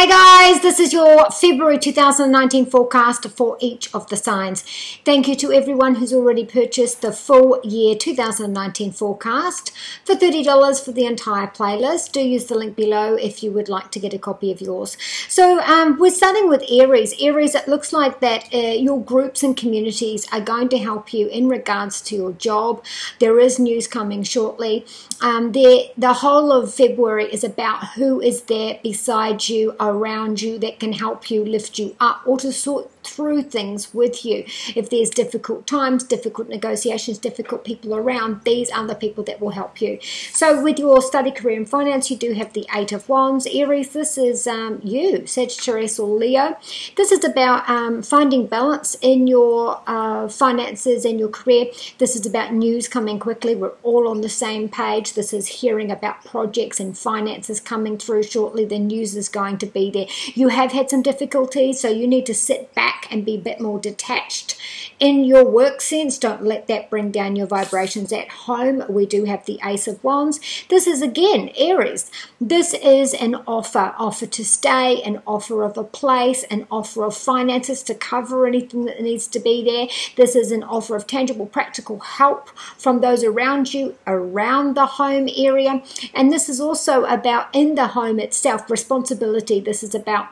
Hey guys, this is your February 2019 forecast for each of the signs. Thank you to everyone who's already purchased the full year 2019 forecast for $30 for the entire playlist. Do use the link below if you would like to get a copy of yours. So we're starting with Aries. Aries, it looks like that your groups and communities are going to help you in regards to your job. There is news coming shortly. The whole of February is about who is there beside you, around you, that can help you, lift you up, or to sort through things with you. If there's difficult times, difficult negotiations, difficult people around, these are the people that will help you. So with your study, career and finance, you do have the 8 of Wands. Aries, this is you, Sagittarius or Leo. This is about finding balance in your finances and your career. This is about news coming quickly. We're all on the same page. This is hearing about projects and finances coming through shortly. The news is going to be there. You have had some difficulties, so you need to sit back and be a bit more detached in your work sense. Don't let that bring down your vibrations at home. We do have the Ace of Wands. This is again Aries. This is an offer to stay, an offer of a place, an offer of finances to cover anything that needs to be there. This is an offer of tangible, practical help from those around you, around the home area. And this is also about in the home itself, responsibility. This is about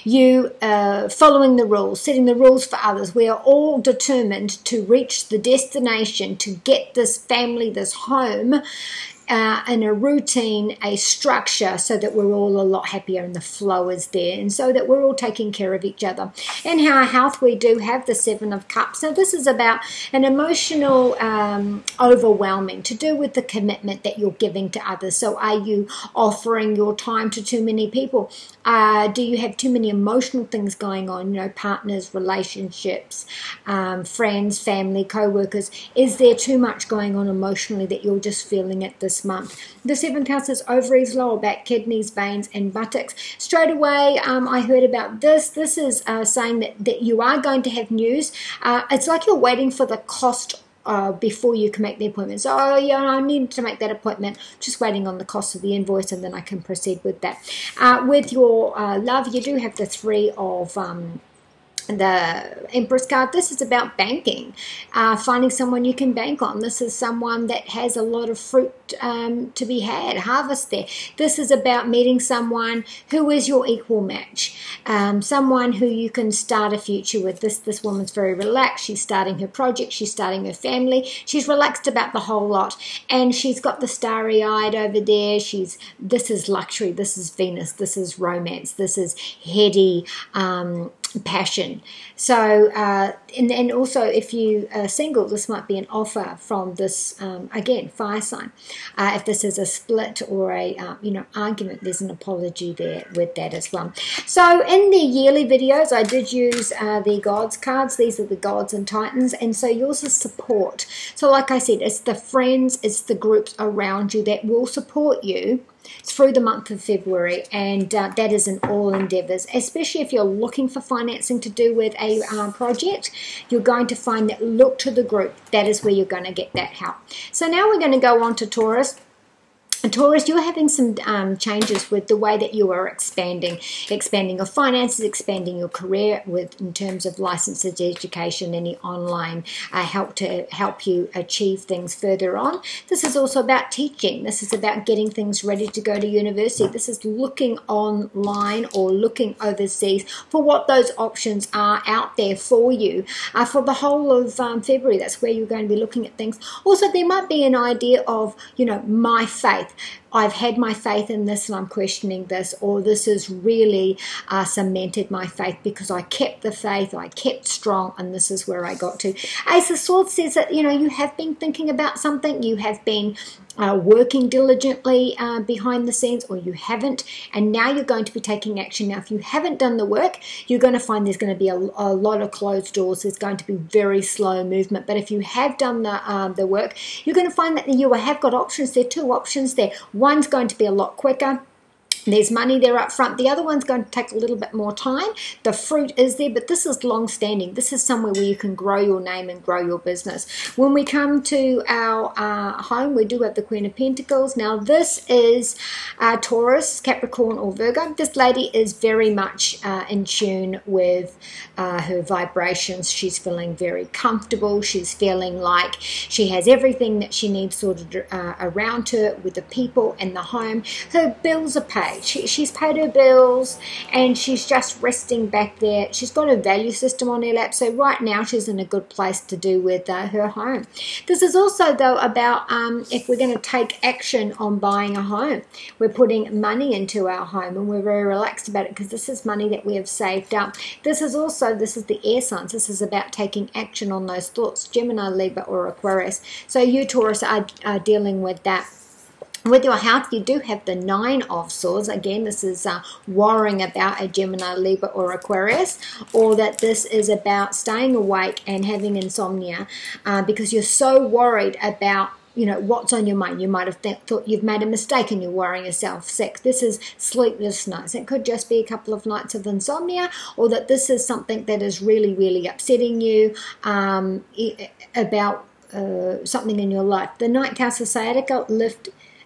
you following the rules, setting the rules for others. We are all determined to reach the destination, to get this family, this home, in a routine, a structure, so that we're all a lot happier and the flow is there, and so that we're all taking care of each other. In our health, we do have the 7 of Cups. Now this is about an emotional overwhelming, to do with the commitment that you're giving to others. So are you offering your time to too many people? Do you have too many emotional things going on, you know, partners, relationships, friends, family, co-workers? Is there too much going on emotionally that you're just feeling it this month? The 7th house is ovaries, lower back, kidneys, veins and buttocks. Straight away I heard about this. This is saying that you are going to have news. It's like you're waiting for the cost before you can make the appointment. So, oh, yeah, I need to make that appointment. Just waiting on the cost of the invoice, and then I can proceed with that. With your love, you do have the 3 of the Empress card. This is about banking, finding someone you can bank on. This is someone that has a lot of fruit to be had, harvest there. This is about meeting someone who is your equal match, someone who you can start a future with. This woman's very relaxed. She's starting her project. She's starting her family. She's relaxed about the whole lot, and she's got the starry-eyed over there. This is luxury. This is Venus. This is romance. This is heady passion. So and also if you are single, this might be an offer from this again fire sign. If this is a split or a argument, there's an apology there with that as well. So in the yearly videos, I did use the gods cards. These are the gods and titans, and so yours is support. So like I said, it's the friends, it's the groups around you that will support you through the month of February, and that is in all endeavors. Especially if you're looking for financing to do with a project, you're going to find that look to the group. That is where you're going to get that help. So now we're going to go on to Taurus. Taurus, you're having some changes with the way that you are expanding your finances, expanding your career in terms of licensed education, any online help to help you achieve things further on. This is also about teaching. This is about getting things ready to go to university. This is looking online or looking overseas for what those options are out there for you for the whole of February. That's where you're going to be looking at things. Also, there might be an idea of, my faith. I've had my faith in this and I'm questioning this, or this has really cemented my faith because I kept the faith, I kept strong, and this is where I got to. Ace of Swords says that, you have been thinking about something, you have been working diligently behind the scenes, or you haven't, and now you're going to be taking action. Now, if you haven't done the work, you're going to find there's going to be a lot of closed doors. There's going to be very slow movement. But if you have done the work, you're going to find that you have got options there, 2 options there. One's going to be a lot quicker. There's money there up front. The other one's going to take a little bit more time. The fruit is there, but this is long-standing. This is somewhere where you can grow your name and grow your business. When we come to our home, we do have the Queen of Pentacles. Now, this is Taurus, Capricorn, or Virgo. This lady is very much in tune with her vibrations. She's feeling very comfortable. She's feeling like she has everything that she needs sorted around her with the people and the home. Her bills are paid. She's paid her bills and she's just resting back there. She's got a value system on her lap, so right now she's in a good place to do with her home. This is also, though, about if we're going to take action on buying a home. We're putting money into our home and we're very relaxed about it because this is money that we have saved up. This is the air signs. This is about taking action on those thoughts. Gemini, Libra, or Aquarius. So you, Taurus, are dealing with that. With your health, you do have the Nine of Swords. Again, this is worrying about a Gemini, Libra, or Aquarius, or that this is about staying awake and having insomnia because you're so worried about what's on your mind. You might have thought you've made a mistake and you're worrying yourself sick. This is sleepless nights. It could just be a couple of nights of insomnia, or that this is something that is really, really upsetting you about something in your life. The Ninth House of sciatica,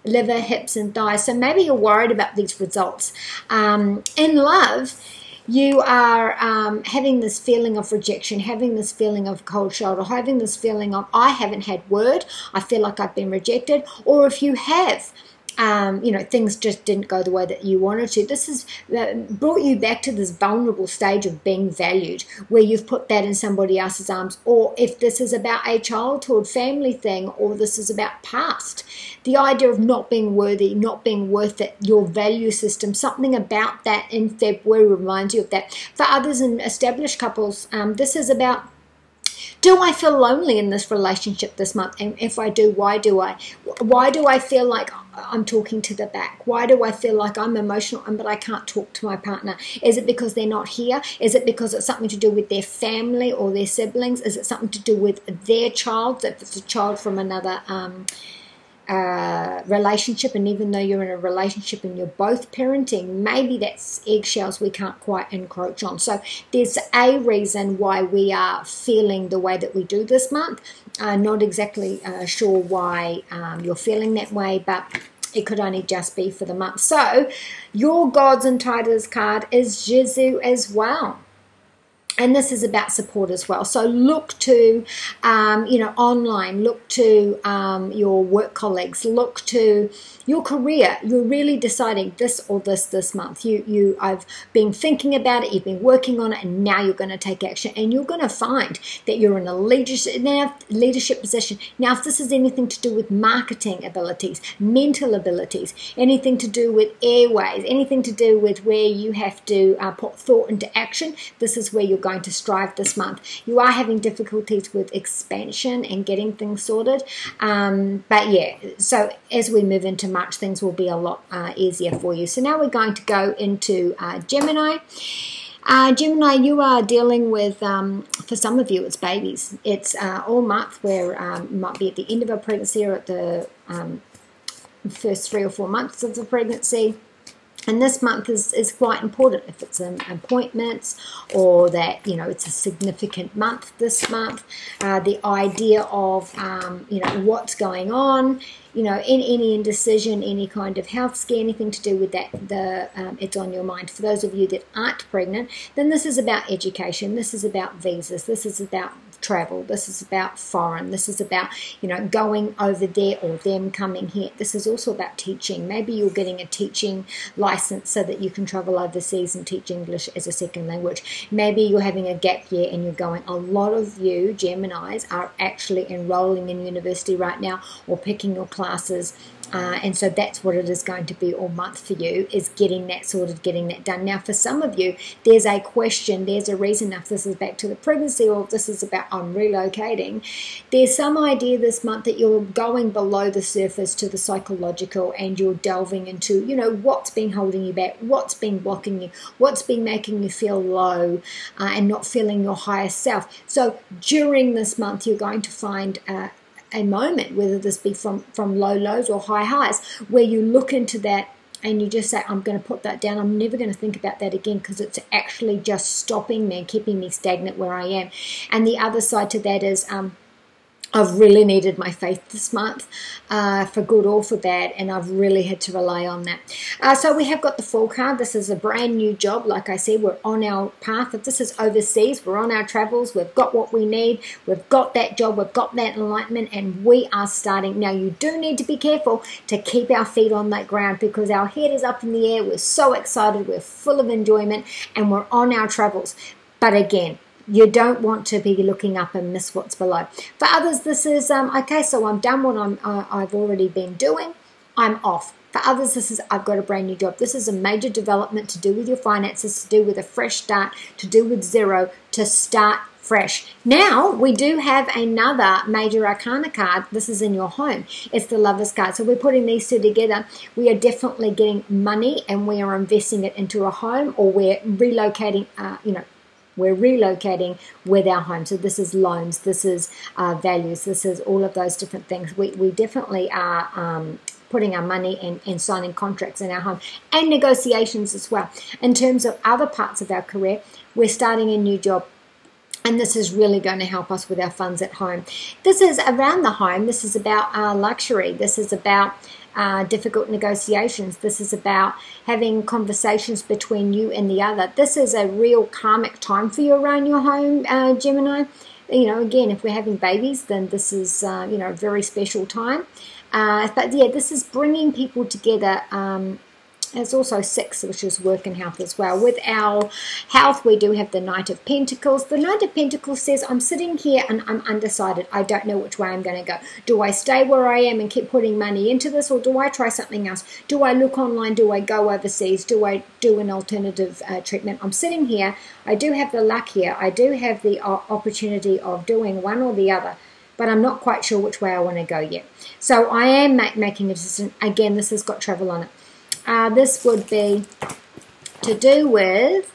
liver, hips, and thighs. So maybe you're worried about these results. In love, you are having this feeling of rejection, having this feeling of cold shoulder, having this feeling of, I haven't had word, I feel like I've been rejected. Or if you have, things just didn't go the way that you wanted to. This has brought you back to this vulnerable stage of being valued, where you've put that in somebody else's arms. Or if this is about a childhood family thing, or this is about past, the idea of not being worthy, not being worth it, your value system, something about that in February reminds you of that. For others in established couples, this is about, do I feel lonely in this relationship this month? And if I do, why do I? Why do I feel like I'm talking to the back? Why do I feel like I'm emotional but I can't talk to my partner? Is it because they're not here? Is it because it's something to do with their family or their siblings? Is it something to do with their child? If it's a child from another relationship, and even though you're in a relationship and you're both parenting, maybe that's eggshells we can't quite encroach on. So there's a reason why we are feeling the way that we do this month. Not exactly sure why you're feeling that way, but it could only just be for the month. So your Gods and Titles card is Jizu as well. And this is about support as well. So look to, online, look to your work colleagues, look to your career. You're really deciding this or this month. I've been thinking about it, you've been working on it, and now you're going to take action. And you're going to find that you're in a leadership position. Now, if this is anything to do with marketing abilities, mental abilities, anything to do with airways, anything to do with where you have to put thought into action, this is where you're going to strive this month. You are having difficulties with expansion and getting things sorted, but yeah, so as we move into March, things will be a lot easier for you. So now we're going to go into Gemini. Gemini, you are dealing with, for some of you, it's babies. It's all month where you might be at the end of a pregnancy or at the first 3 or 4 months of the pregnancy. And this month is quite important if it's appointments, or that, it's a significant month this month. The idea of, what's going on, in any indecision, any kind of health scare, anything to do with that, it's on your mind. For those of you that aren't pregnant, then this is about education. This is about visas. This is about travel. This is about foreign. This is about, going over there or them coming here. This is also about teaching. Maybe you're getting a teaching license so that you can travel overseas and teach English as a second language. Maybe you're having a gap year and you're going. A lot of you Geminis are actually enrolling in university right now or picking your classes. And so that's what it is going to be all month for you, is getting that sorted, getting that done. Now, for some of you, there's a question, there's a reason, if this is back to the pregnancy or if this is about I'm relocating, there's some idea this month that you're going below the surface to the psychological, and you're delving into, what's been holding you back, what's been blocking you, what's been making you feel low and not feeling your highest self. So during this month, you're going to find a moment, whether this be from low lows or high highs, where you look into that and you just say, I'm going to put that down. I'm never going to think about that again, because it's actually just stopping me and keeping me stagnant where I am. And the other side to that is I've really needed my faith this month, for good or for bad, and I've really had to rely on that. So we have got the Fool card. This is a brand new job. Like I said, we're on our path. If this is overseas, we're on our travels. We've got what we need. We've got that job. We've got that enlightenment, and we are starting. Now, you do need to be careful to keep our feet on that ground, because our head is up in the air. We're so excited. We're full of enjoyment, and we're on our travels. But again, you don't want to be looking up and miss what's below. For others, this is, okay, so I'm done what I've already been doing. I'm off. For others, this is, I've got a brand new job. This is a major development to do with your finances, to do with a fresh start, to do with zero, to start fresh. Now, we do have another major arcana card. This is in your home. It's the Lover's card. So we're putting these two together. We are definitely getting money, and we are investing it into a home, or we're relocating, we're relocating with our home. So this is loans, this is values, this is all of those different things. We definitely are putting our money and signing contracts in our home, and negotiations as well. In terms of other parts of our career, we're starting a new job, and this is really going to help us with our funds at home. This is around the home. This is about luxury. This is about difficult negotiations. This is about having conversations between you and the other. This is a real karmic time for you around your home, Gemini. Again, if we're having babies, then this is, a very special time. But yeah, this is bringing people together. There's also 6, which is work and health as well. With our health, we do have the Knight of Pentacles. The Knight of Pentacles says, I'm sitting here and I'm undecided. I don't know which way I'm going to go. Do I stay where I am and keep putting money into this, or do I try something else? Do I look online? Do I go overseas? Do I do an alternative treatment? I'm sitting here. I do have the luck here. I do have the opportunity of doing one or the other, but I'm not quite sure which way I want to go yet. So I am making a decision. Again, this has got travel on it. This would be to do with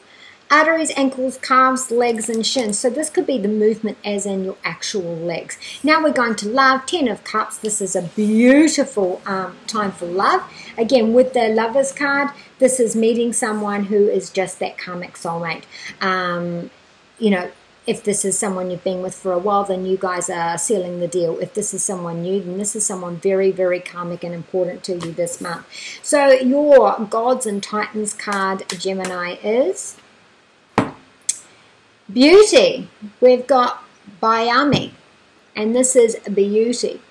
arteries, ankles, calves, legs, and shins. So this could be the movement as in your actual legs. Now we're going to love. 10 of Cups. This is a beautiful time for love. Again, with the Lover's card, this is meeting someone who is just that karmic soulmate. If this is someone you've been with for a while, then you guys are sealing the deal. If this is someone new, then this is someone very, very karmic and important to you this month. So your Gods and Titans card, Gemini, is Beauty. We've got Bayami, and this is Beauty.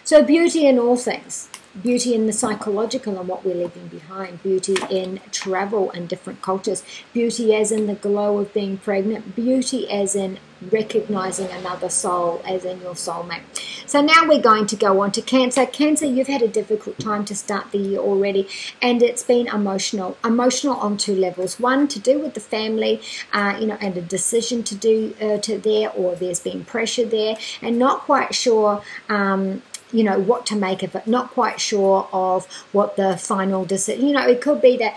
So beauty in all things. Beauty in the psychological and what we're leaving behind. Beauty in travel and different cultures. Beauty as in the glow of being pregnant. Beauty as in recognizing another soul, as in your soulmate. So now we're going to go on to Cancer. Cancer, you've had a difficult time to start the year already, and it's been emotional. Emotional on 2 levels. One, to do with the family, and a decision to do there, or there's been pressure there, and not quite sure what to make of it, not quite sure of what the final decision, it could be that,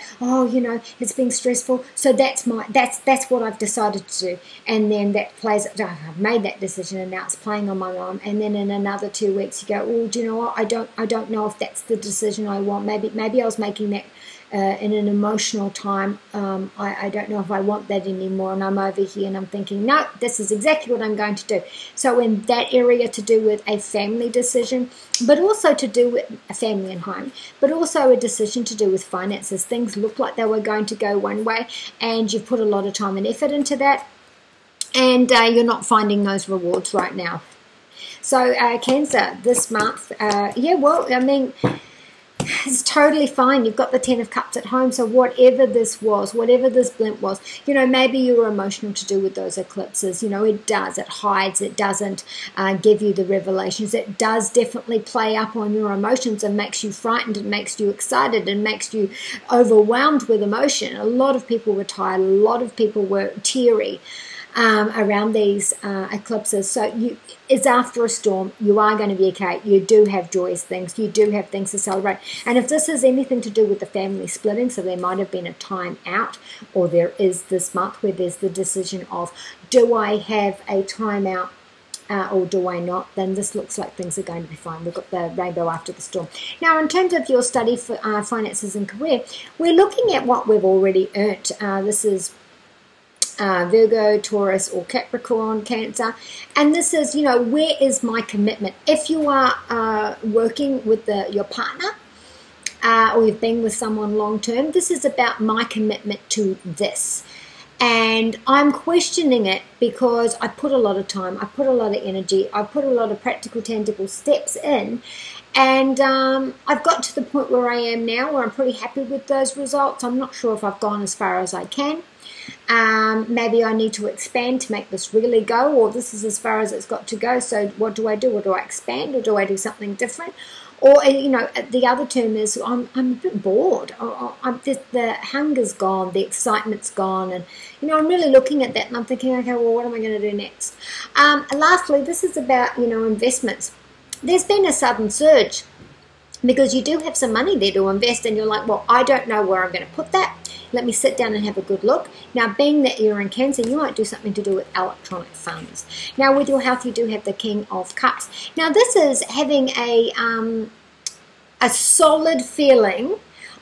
it's been stressful, so that's what I've decided to do, and then that plays, I've made that decision, and now it's playing on my mind, and then in another 2 weeks you go, oh, do you know what, I don't know if that's the decision I want, maybe I was making that in an emotional time, I don't know if I want that anymore, and I'm over here and I'm thinking, no, this is exactly what I'm going to do. So in that area, to do with a family decision, but also to do with a family and home, but also a decision to do with finances. Things look like they were going to go one way, and you've put a lot of time and effort into that, and you're not finding those rewards right now. So Cancer, this month, it's totally fine. You've got the 10 of Cups at home. So whatever this was, whatever this blimp was, maybe you were emotional to do with those eclipses. It does. It hides. It doesn't give you the revelations. It does definitely play up on your emotions and makes you frightened and makes you excited and makes you overwhelmed with emotion. A lot of people were tired. A lot of people were teary around these eclipses. So it's after a storm. You are going to be okay. You do have joyous things. You do have things to celebrate. And if this has anything to do with the family splitting, so there might have been a time out, or there is this month where there's the decision of, do I have a time out or do I not, then this looks like things are going to be fine. We've got the rainbow after the storm. Now, in terms of your study for finances and career, we're looking at what we've already earned. This is Virgo, Taurus, or Capricorn, Cancer. And this is, you know, where is my commitment? If you are working with your partner, or you've been with someone long term, this is about my commitment to this. And I'm questioning it because I put a lot of time, I put a lot of energy, I put a lot of practical, tangible steps in. And I've got to the point where I am now where I'm pretty happy with those results. I'm not sure if I've gone as far as I can. Maybe I need to expand to make this really go, or this is as far as it's got to go. So what do I do? Or do I expand, or do I do something different? Or, you know, the other term is I'm a bit bored. The hunger's gone, the excitement's gone. And, you know, I'm really looking at that and I'm thinking, okay, well, what am I going to do next? Lastly, this is about, you know, investments. There's been a sudden surge because you do have some money there to invest and you're like, well, I don't know where I'm going to put that. Let me sit down and have a good look. Now, being that you're in Cancer, you might do something to do with electronic funds. Now, with your health, you do have the King of Cups. Now, this is having a solid feeling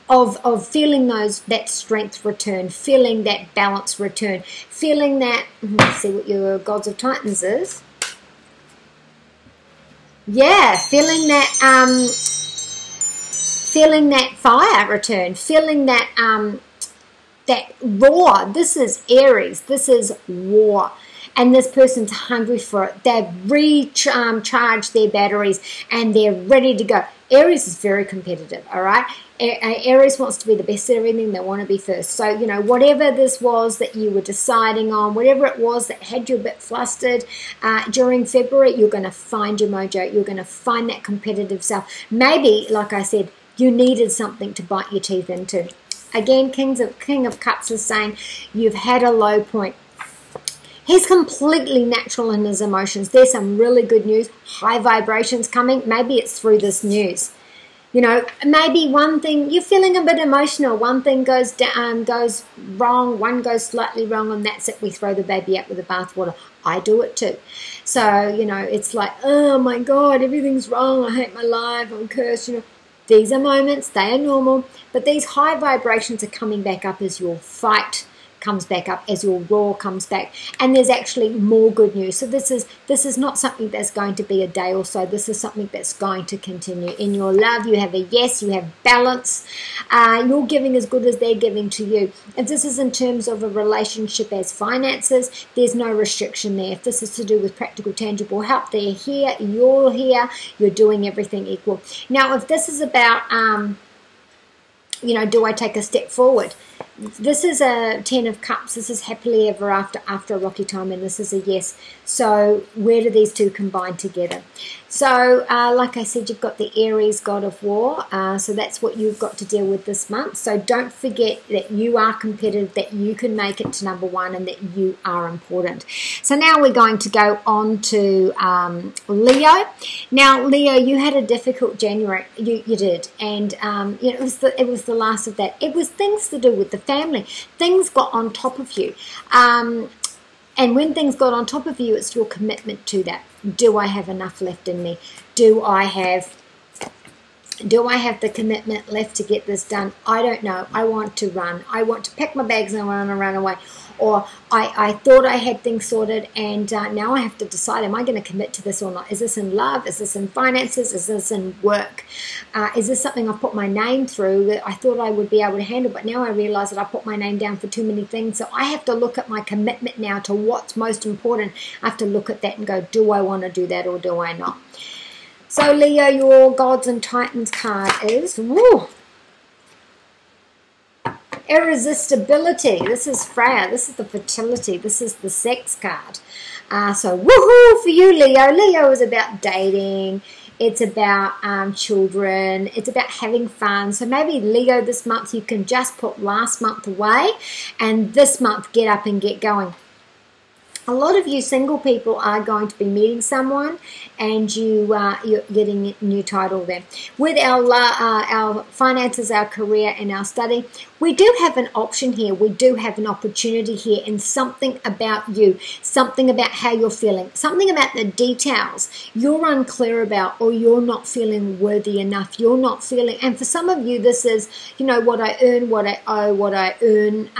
of feeling that strength return, feeling that balance return, feeling that, let's see what your Gods of Titans is. Yeah, feeling that fire return, feeling that that roar. This is Aries. This is war. And this person's hungry for it. They've recharged their batteries and they're ready to go. Aries is very competitive, all right? Aries wants to be the best at everything. They want to be first. So, you know, whatever this was that you were deciding on, whatever it was that had you a bit flustered during February, you're going to find your mojo. You're going to find that competitive self. Maybe, like I said, you needed something to bite your teeth into. Again, King of Cups is saying you've had a low point. He's completely natural in his emotions. There's some really good news, high vibrations coming. Maybe it's through this news. You know, maybe one thing, you're feeling a bit emotional. One thing goes down, goes wrong, one goes slightly wrong, and that's it. We throw the baby out with the bathwater. I do it too. So, you know, it's like, oh my God, everything's wrong. I hate my life. I'm cursed, you know. These are moments, they are normal, but these high vibrations are coming back up as your fight comes back up, as your roar comes back, and there's actually more good news. So this is not something that's going to be a day or so. This is something that's going to continue. In your love, you have a yes, you have balance. You're giving as good as they're giving to you. If this is in terms of a relationship as finances, there's no restriction there. If this is to do with practical, tangible help, they're here, you're doing everything equal. Now, if this is about, you know, do I take a step forward? This is a 10 of Cups. This is happily ever after a rocky time, and this is a yes. So where do these two combine together? So like I said, you've got the Aries God of War. So that's what you've got to deal with this month. So don't forget that you are competitive, that you can make it to number one, and that you are important. So now we're going to go on to Leo. Now, Leo, you had a difficult January. You did. And you know, it was the last of that. It was things to do with the family. Things got on top of you. And when things got on top of you, it's your commitment to that. Do I have enough left in me? Do I have the commitment left to get this done? I don't know. I want to run. I want to pack my bags and I want to run away. Or I thought I had things sorted, and now I have to decide, am I going to commit to this or not? Is this in love? Is this in finances? Is this in work? Is this something I put my name through that I thought I would be able to handle, but now I realize that I put my name down for too many things? So I have to look at my commitment now to what's most important. I have to look at that and go, do I want to do that or do I not? So Leo, your Gods and Titans card is, woo, irresistibility. This is Freya. This is the fertility. This is the sex card. So woohoo for you, Leo. Leo is about dating. It's about children. It's about having fun. So maybe Leo, this month you can just put last month away and this month get up and get going. A lot of you single people are going to be meeting someone, and you're getting a new title there. With our finances, our career, and our study, we do have an option here. We do have an opportunity here, and something about you, something about how you're feeling, something about the details you're unclear about, or you're not feeling worthy enough. You're not feeling, and for some of you, this is, you know, what I earn, what I owe, what I earn,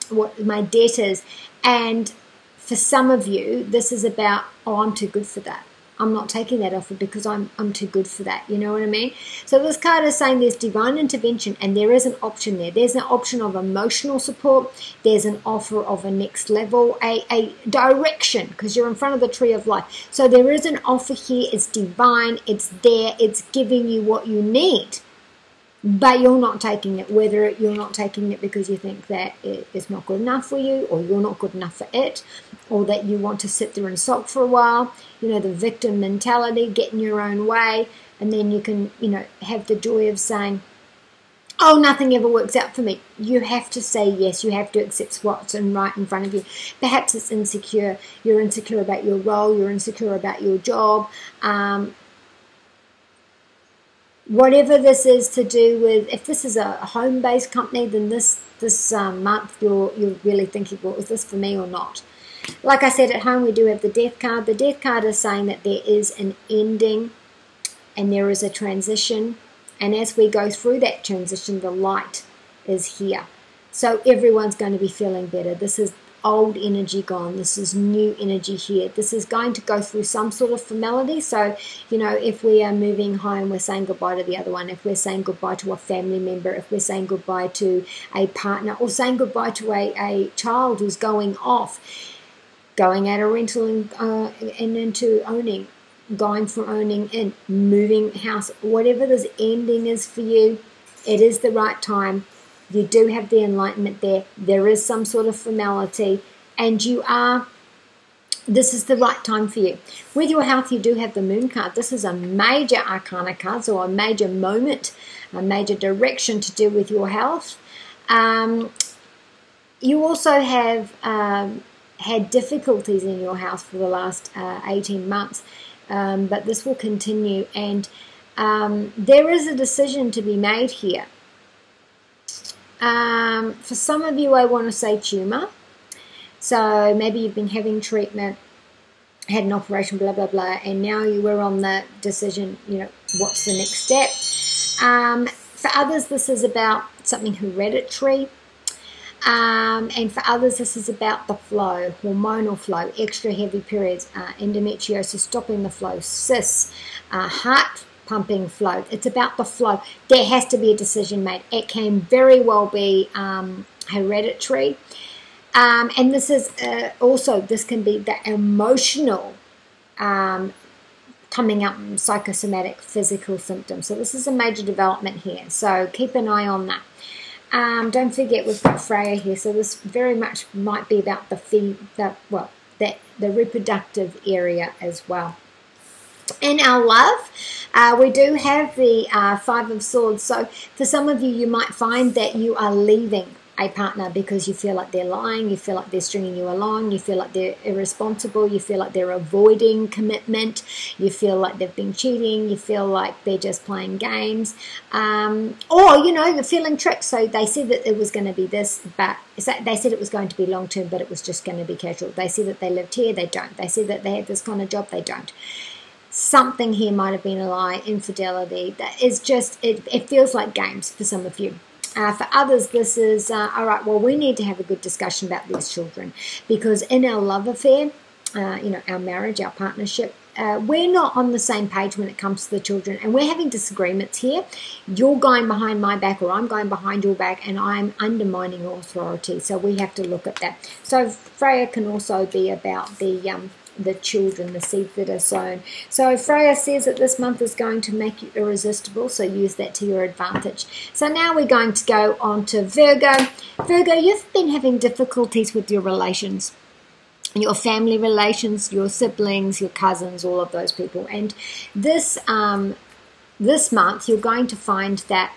what my debt is, and for some of you, this is about, oh, I'm too good for that. I'm not taking that offer because I'm too good for that. You know what I mean? So this card is saying there's divine intervention, and there is an option there. There's an option of emotional support. There's an offer of a next level, a direction, because you're in front of the tree of life. So there is an offer here. It's divine. It's there. It's giving you what you need. But you're not taking it, whether you're not taking it because you think that it's not good enough for you, or you're not good enough for it, or that you want to sit there and sulk for a while, you know, the victim mentality, getting your own way, and then you can, you know, have the joy of saying, oh, nothing ever works out for me. You have to say yes. You have to accept what's right in front of you. Perhaps it's insecure. You're insecure about your role. You're insecure about your job. Whatever this is to do with, if this is a home-based company, then this month you're really thinking, well, is this for me or not? Like I said, at home we do have the Death card. The Death card is saying that there is an ending and there is a transition. And as we go through that transition, the light is here. So everyone's going to be feeling better. This is old energy gone. This is new energy here. This is going to go through some sort of formality. So, you know, if we are moving home, we're saying goodbye to the other one. If we're saying goodbye to a family member, if we're saying goodbye to a partner, or saying goodbye to a child who's going off, going out of rental and into owning, going from owning in, moving house, whatever this ending is for you, it is the right time. You do have the enlightenment there. There is some sort of formality, and this is the right time for you. With your health, you do have the Moon card. This is a major arcana card, so a major moment, a major direction to do with your health. You also have had difficulties in your health for the last 18 months, but this will continue, and there is a decision to be made here. For some of you, I want to say tumor. So maybe you've been having treatment, had an operation, blah, blah, blah, and now you were on the decision, you know, what's the next step? For others, this is about something hereditary. And for others, this is about the flow, hormonal flow, extra heavy periods, endometriosis, stopping the flow, cysts, heart pumping flow. It's about the flow. There has to be a decision made. It can very well be hereditary. And this is also, this can be the emotional coming up in psychosomatic physical symptoms. So this is a major development here. So keep an eye on that. Don't forget we've got Freya here. So this very much might be about the reproductive area as well. In our love, we do have the Five of Swords. So for some of you, you might find that you are leaving a partner because you feel like they're lying, you feel like they're stringing you along, you feel like they're irresponsible, you feel like they're avoiding commitment, you feel like they've been cheating, you feel like they're just playing games, or, you know, you're feeling tricked. So they said that it was going to be this, but they said it was going to be long term, but it was just going to be casual. They said that they lived here, they don't. They said that they had this kind of job, they don't. Something here might have been a lie, infidelity. That is just, it feels like games for some of you. For others, this is, all right, well, we need to have a good discussion about these children, because in our love affair, you know, our marriage, our partnership, we're not on the same page when it comes to the children, and we're having disagreements here. You're going behind my back, or I'm going behind your back, and I'm undermining your authority. So we have to look at that. So Freya can also be about the children, the seeds that are sown. So Freya says that this month is going to make you irresistible, so use that to your advantage. So now we're going to go on to Virgo. Virgo, you've been having difficulties with your relations, your family relations, your siblings, your cousins, all of those people. And this month you're going to find that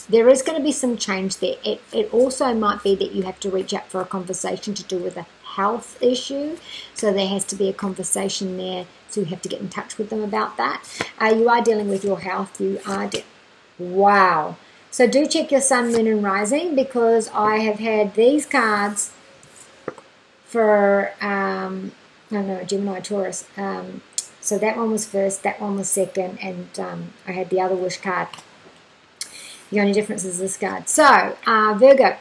There is going to be some change there. It also might be that you have to reach out for a conversation to do with a health issue. So there has to be a conversation there. So you have to get in touch with them about that. You are dealing with your health. You are... Wow. So do check your sun, moon, and rising, because I have had these cards for, Gemini, Taurus. So that one was first, that one was second, and I had the other wish card. The only difference is this card. So, Virgo,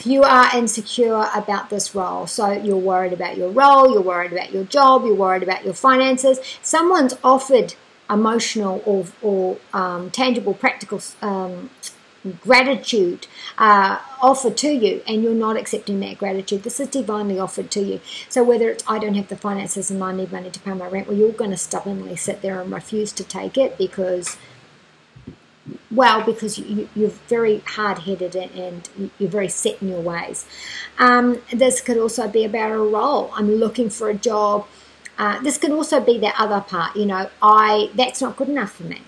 you are insecure about this role. So you're worried about your role, you're worried about your job, you're worried about your finances. Someone's offered emotional or tangible, practical gratitude offered to you, and you're not accepting that gratitude. This is divinely offered to you. So whether it's I don't have the finances and I need money to pay my rent, well, you're going to stubbornly sit there and refuse to take it because... Well, because you're very hard-headed and you're very set in your ways. This could also be about a role. I'm looking for a job. This could also be that other part, that's not good enough for me.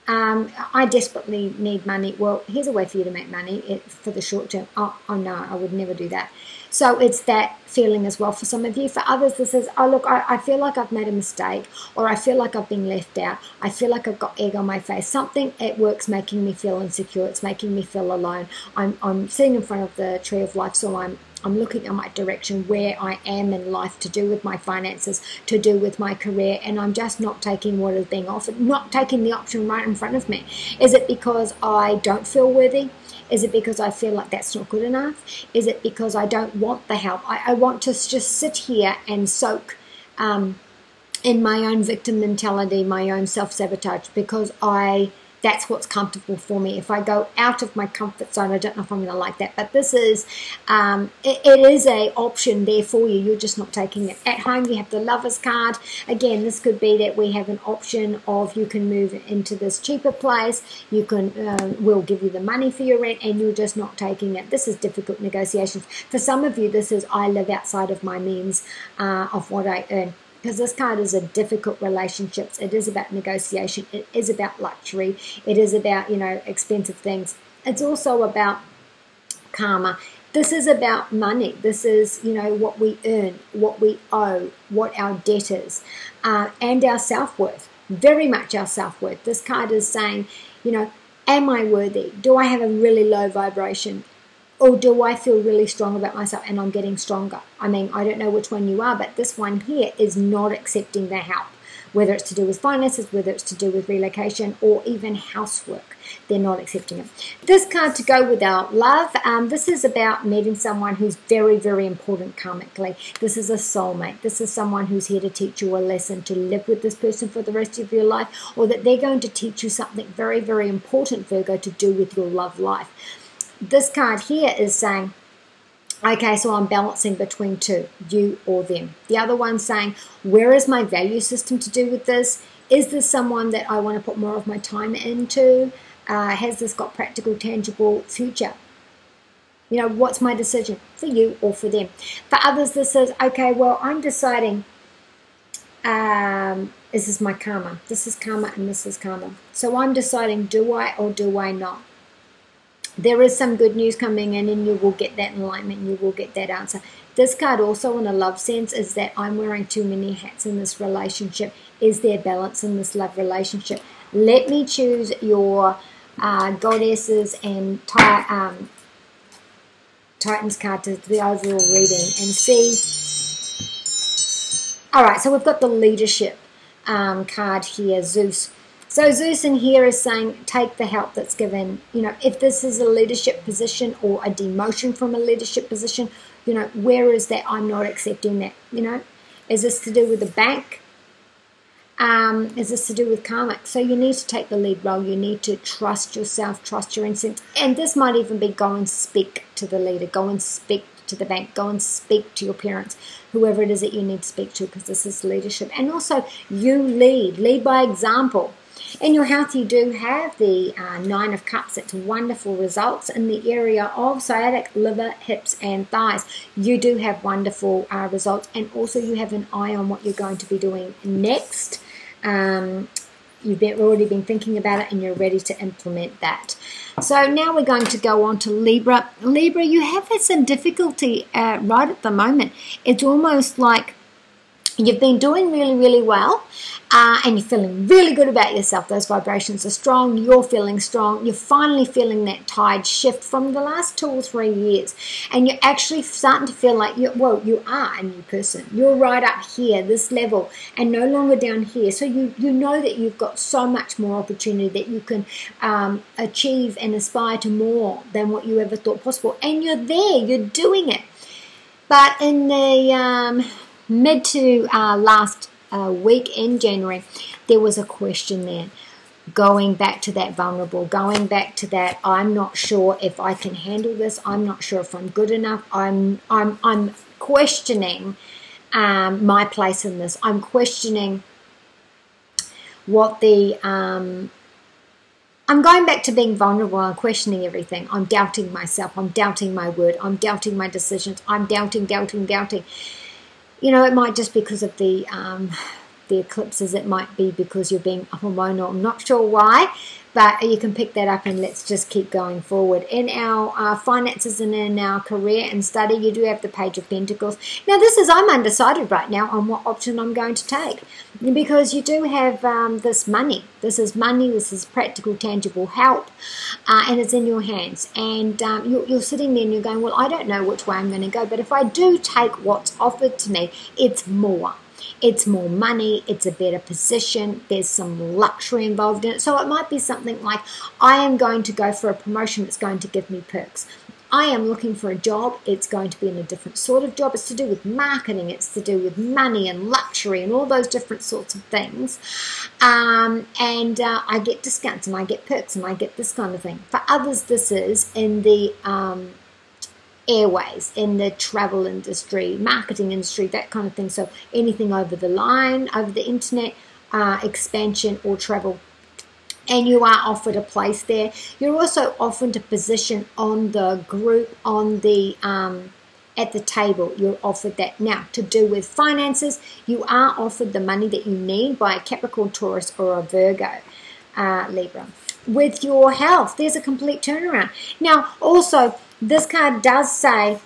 I desperately need money. Well, here's a way for you to make money for the short term. Oh no, I would never do that. So it's that feeling as well for some of you. For others, this is, oh look, I feel like I've made a mistake, or I feel like I've been left out. I feel like I've got egg on my face. Something at work's making me feel insecure. It's making me feel alone. I'm sitting in front of the tree of life, so I'm looking at my direction, where I am in life, to do with my finances, to do with my career, and I'm just not taking what is being offered, not taking the option right in front of me. Is it because I don't feel worthy? Is it because I feel like that's not good enough? Is it because I don't want the help? I want to just sit here and soak in my own victim mentality, my own self-sabotage, because that's what's comfortable for me. If I go out of my comfort zone, I don't know if I'm going to like that. But this is, it is a option there for you. You're just not taking it. At home, you have the Lover's card. Again, this could be that we have an option of you can move into this cheaper place. You can, we'll give you the money for your rent, and you're just not taking it. This is difficult negotiations. For some of you, this is I live outside of my means of what I earn. Because this card is a difficult relationships. It is about negotiation. It is about luxury. It is about, expensive things. It's also about karma. This is about money. This is, what we earn, what we owe, what our debt is, and our self-worth. Very much our self-worth. This card is saying, am I worthy? Do I have a really low vibration? Or do I feel really strong about myself and I'm getting stronger? I mean, I don't know which one you are, but this one here is not accepting the help. Whether it's to do with finances, whether it's to do with relocation, or even housework. They're not accepting it. This card to go with our love, this is about meeting someone who's very, very important karmically. This is a soulmate. This is someone who's here to teach you a lesson, to live with this person for the rest of your life, or that they're going to teach you something very, very important, Virgo, to do with your love life. This card here is saying, okay, so I'm balancing between two, you or them. The other one's saying, where is my value system to do with this? Is this someone that I want to put more of my time into? Has this got practical, tangible future? What's my decision for you or for them? For others, this is, okay, well, I'm deciding, this is my karma. This is karma and this is karma. So I'm deciding, do I or do I not? There is some good news coming in, and you will get that enlightenment, you will get that answer. This card also, in a love sense, is that I'm wearing too many hats in this relationship. Is there balance in this love relationship? Let me choose your goddesses and Titans card to the overall reading and see. All right, so we've got the leadership card here, Zeus. So Zeus in here is saying, take the help that's given. If this is a leadership position or a demotion from a leadership position, where is that? I'm not accepting that. Is this to do with the bank? Is this to do with karmic? So you need to take the lead role. You need to trust yourself, trust your instinct. And this might even be go and speak to the leader, go and speak to the bank, go and speak to your parents, whoever it is that you need to speak to, because this is leadership. And also you lead by example. In your health, you do have the 9 of Cups. It's wonderful results in the area of sciatic, liver, hips, and thighs. You do have wonderful results, and also you have an eye on what you're going to be doing next. you've already been thinking about it and you're ready to implement that. So now we're going to go on to Libra. Libra, you have had some difficulty right at the moment. It's almost like you've been doing really, really well, and you're feeling really good about yourself. Those vibrations are strong. You're feeling strong. You're finally feeling that tide shift from the last 2 or 3 years, and you're actually starting to feel like you are a new person. You're right up here, this level, and no longer down here. So you know that you've got so much more opportunity, that you can achieve and aspire to more than what you ever thought possible, and you're there. You're doing it. But in the mid to last week in January, there was a question there, going back to that vulnerable, going back to that I'm not sure if I can handle this, I'm not sure if I'm good enough, I'm questioning my place in this, I'm questioning what the I'm going back to being vulnerable. I'm questioning everything. I'm doubting myself, I'm doubting my word, I'm doubting my decisions, I'm doubting. You know, it might just because of the eclipses. It might be because you're being hormonal. I'm not sure why, but you can pick that up, and let's just keep going forward. In our finances and in our career and study, you do have the Page of Pentacles. Now, I'm undecided right now on what option I'm going to take, because you do have this money. This is money. This is practical, tangible help, and it's in your hands. And you're sitting there and you're going, well, I don't know which way I'm going to go, but if I do take what's offered to me, it's more. It's more money, it's a better position, there's some luxury involved in it. So it might be something like, I am going to go for a promotion that's going to give me perks. I am looking for a job, it's going to be in a different sort of job. It's to do with marketing, it's to do with money and luxury and all those different sorts of things. I get discounts and I get perks and I get this kind of thing. For others, this is in the airways, in the travel industry, marketing industry, that kind of thing. So anything over the line, over the internet, expansion or travel. And you are offered a place there. You're also offered a position on the group, on the at the table. You're offered that. Now, to do with finances, you are offered the money that you need by a Capricorn, Taurus, or a Virgo, Libra. With your health, there's a complete turnaround. Now, also, this card does say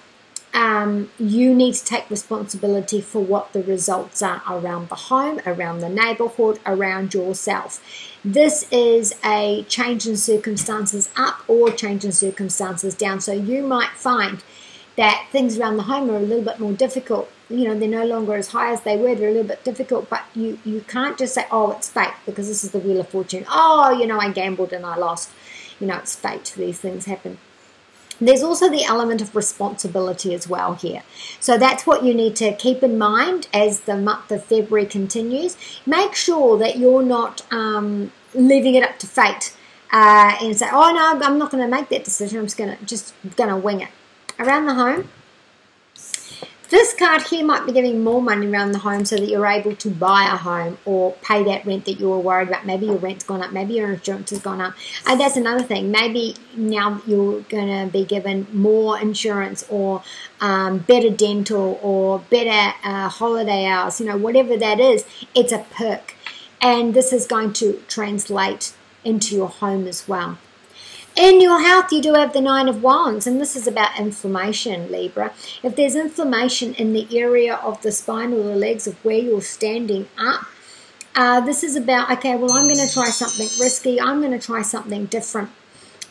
you need to take responsibility for what the results are around the home, around the neighborhood, around yourself. This is a change in circumstances up or change in circumstances down. So you might find that things around the home are a little bit more difficult. You know, they're no longer as high as they were. They're a little bit difficult, but you can't just say, oh, it's fate, because this is the Wheel of Fortune. Oh, you know, I gambled and I lost. You know, it's fate. These things happen. There's also the element of responsibility as well here. So that's what you need to keep in mind as the month of February continues. Make sure that you're not leaving it up to fate and say, oh, no, I'm not going to make that decision. I'm just going to wing it. Around the home, this card here might be giving more money around the home so that you're able to buy a home or pay that rent that you were worried about. Maybe your rent's gone up, maybe your insurance has gone up. And that's another thing. Maybe now you're going to be given more insurance or better dental or better holiday hours, you know, whatever that is, it's a perk. And this is going to translate into your home as well. In your health, you do have the Nine of Wands, and this is about inflammation, Libra. If there's inflammation in the area of the spine or the legs of where you're standing up, this is about, okay, well, I'm going to try something risky. I'm going to try something different.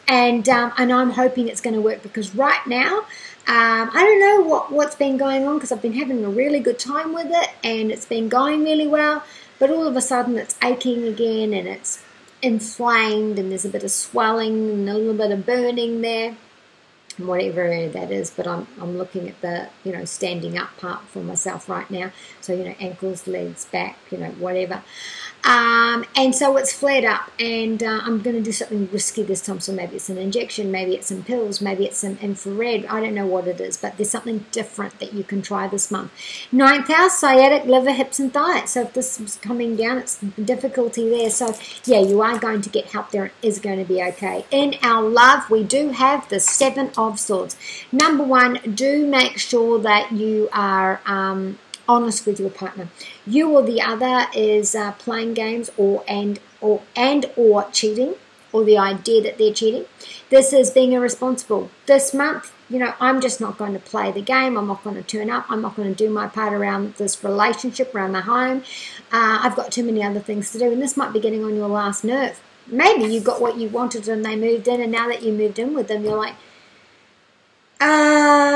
And I'm hoping it's going to work, because right now, I don't know what's been going on, because I've been having a really good time with it, and it's been going really well. But all of a sudden, it's aching again, and it's inflamed, and there's a bit of swelling and a little bit of burning there, whatever that is. But I'm looking at the, you know, standing up part for myself right now. So, you know, ankles, legs, back, you know, whatever. And so it's flared up, and I'm going to do something risky this time. So maybe it's an injection, maybe it's some pills, maybe it's some infrared. I don't know what it is, but there's something different that you can try this month. 9th house, sciatic, liver, hips and thighs. So if this is coming down, it's difficulty there. So yeah, you are going to get help there. It is going to be okay. In our love, we do have the Seven of Swords. Number one, do make sure that you are honest with your partner. You or the other is playing games or cheating, or the idea that they're cheating. This is being irresponsible. This month, you know, I'm just not going to play the game. I'm not going to turn up. I'm not going to do my part around this relationship, around the home. I've got too many other things to do, and this might be getting on your last nerve. Maybe you got what you wanted and they moved in, and now that you moved in with them, you're like,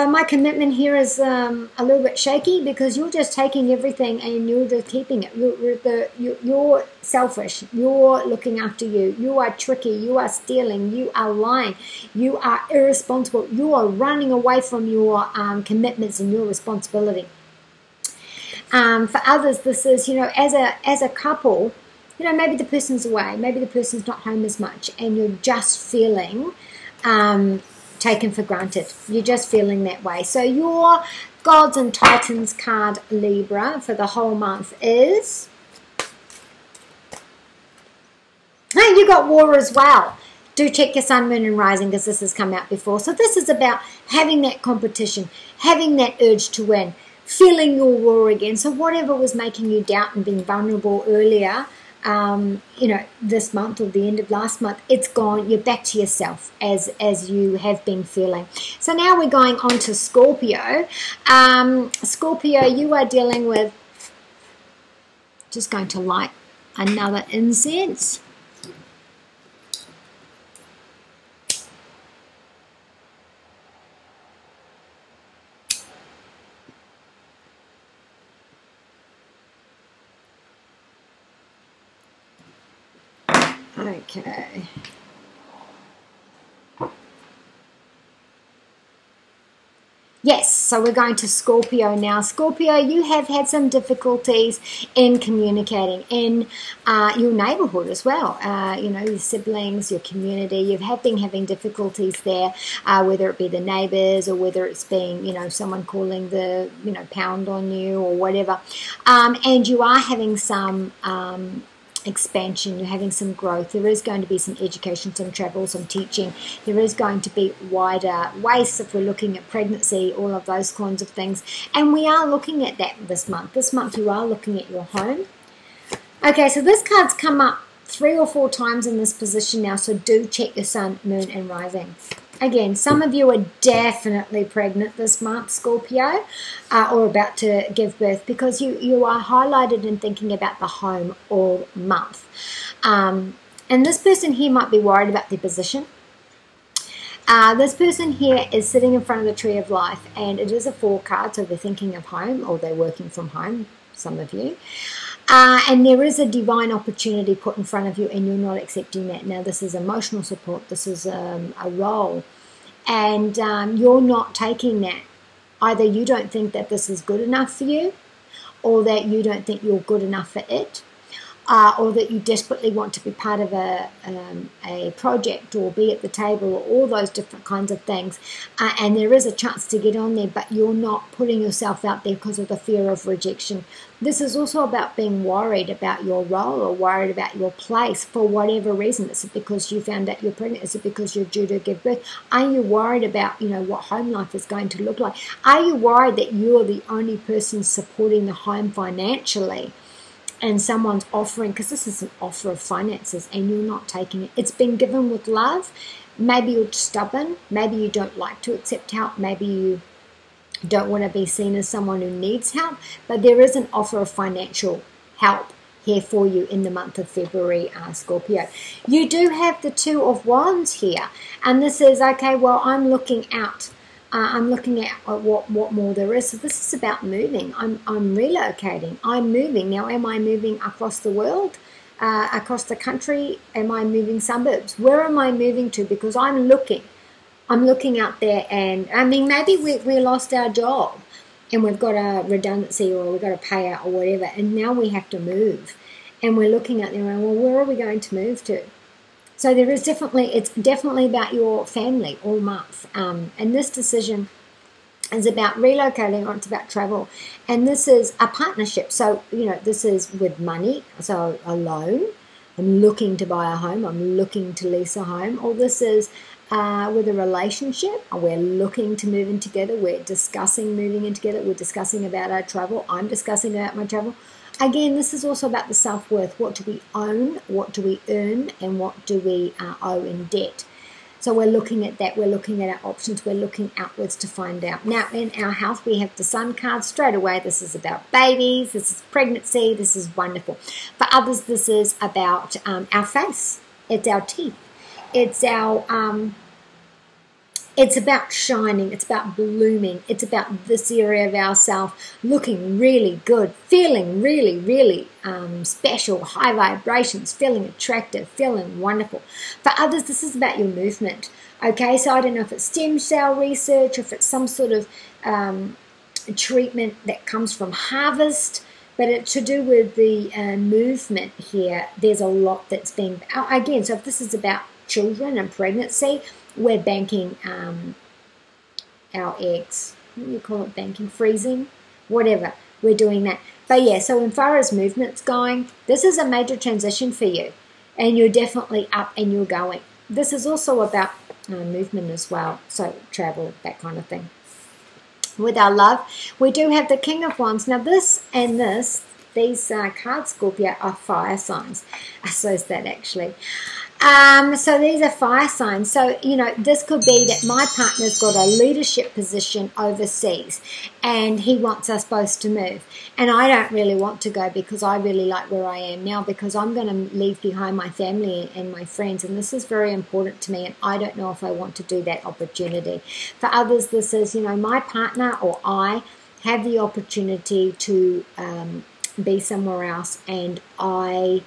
my commitment here is a little bit shaky, because you're just taking everything and you're just keeping it. You're selfish. You're looking after you. You are tricky. You are stealing. You are lying. You are irresponsible. You are running away from your commitments and your responsibility. For others, this is, you know, as a couple, you know, maybe the person's away. Maybe the person's not home as much, and you're just feeling taken for granted. You're just feeling that way. So your Gods and Titans card, Libra, for the whole month is... Hey, you got War as well. Do check your Sun, Moon and Rising, because this has come out before. So this is about having that competition, having that urge to win, feeling your war again. So whatever was making you doubt and being vulnerable earlier, you know, this month or the end of last month, it's gone. You're back to yourself as you have been feeling. So now we're going on to Scorpio. Scorpio, you are dealing with, just going to light another incense. Okay. Yes, so we're going to Scorpio now. Scorpio, you have had some difficulties in communicating in your neighborhood as well. You know, your siblings, your community, you've been having difficulties there, whether it be the neighbors or whether it's being, you know, someone calling the, you know, pound on you or whatever. And you are having some expansion, you're having some growth. There is going to be some education, some travel, some teaching. There is going to be wider ways if we're looking at pregnancy, all of those kinds of things. And we are looking at that this month. This month you are looking at your home. Okay, so this card's come up 3 or 4 times in this position now, so do check your Sun, Moon and Rising. Again, some of you are definitely pregnant this month, Scorpio, or about to give birth, because you are highlighted in thinking about the home all month. And this person here might be worried about their position. This person here is sitting in front of the Tree of Life, and it is a 4 card, so they're thinking of home, or they're working from home, some of you. And there is a divine opportunity put in front of you, and you're not accepting that. Now, this is emotional support. This is a role. And you're not taking that. Either you don't think that this is good enough for you, or that you don't think you're good enough for it, or that you desperately want to be part of a project or be at the table, or all those different kinds of things. And there is a chance to get on there, but you're not putting yourself out there because of the fear of rejection. This is also about being worried about your role, or worried about your place for whatever reason. Is it because you found out you're pregnant? Is it because you're due to give birth? Are you worried about, you know, what home life is going to look like? Are you worried that you're the only person supporting the home financially, and someone's offering, because this is an offer of finances, and you're not taking it? It's been given with love. Maybe you're stubborn. Maybe you don't like to accept help. Maybe you don't want to be seen as someone who needs help, but there is an offer of financial help here for you in the month of February, Scorpio. You do have the 2 of Wands here, and this is, okay, well, I'm looking out. I'm looking at what more there is. So this is about moving. I'm relocating. I'm moving. Now, am I moving across the world, across the country? Am I moving suburbs? Where am I moving to? Because I'm looking out there, and I mean, maybe we lost our job and we've got a redundancy, or we've got a payout or whatever, and now we have to move, and we're looking out there and, well, where are we going to move to? So there is it's definitely about your family all month, and this decision is about relocating, or it's about travel, and this is a partnership. So, you know, this is with money, so a loan. I'm looking to buy a home, I'm looking to lease a home, or this is with a relationship. We're looking to move in together. We're discussing moving in together. We're discussing about our travel. I'm discussing about my travel. Again, this is also about the self-worth. What do we own? What do we earn? And what do we owe in debt? So we're looking at that. We're looking at our options. We're looking outwards to find out. Now, in our house, we have the Sun card straight away. This is about babies. This is pregnancy. This is wonderful. For others, this is about our face. It's our teeth. It's our it's about shining. It's about blooming. It's about this area of ourselves looking really good, feeling really, really special, high vibrations, feeling attractive, feeling wonderful. For others, this is about your movement. Okay, so I don't know if it's stem cell research, or if it's some sort of treatment that comes from harvest, but it's to do with the movement here. There's a lot that's being, again, so if this is about children and pregnancy, we're banking our eggs. What do you call it? Banking, freezing, whatever. We're doing that. But yeah, so as far as movement's going, this is a major transition for you. And you're definitely up and you're going. This is also about movement as well. So travel, that kind of thing. With our love, we do have the King of Wands. Now this and this, these cards, Scorpio, are fire signs. So is that actually. So these are fire signs. So, you know, this could be that my partner's got a leadership position overseas and he wants us both to move. And I don't really want to go because I really like where I am now, because I'm going to leave behind my family and my friends. And this is very important to me. And I don't know if I want to do that opportunity. For others, this is, you know, my partner or I have the opportunity to be somewhere else, and I...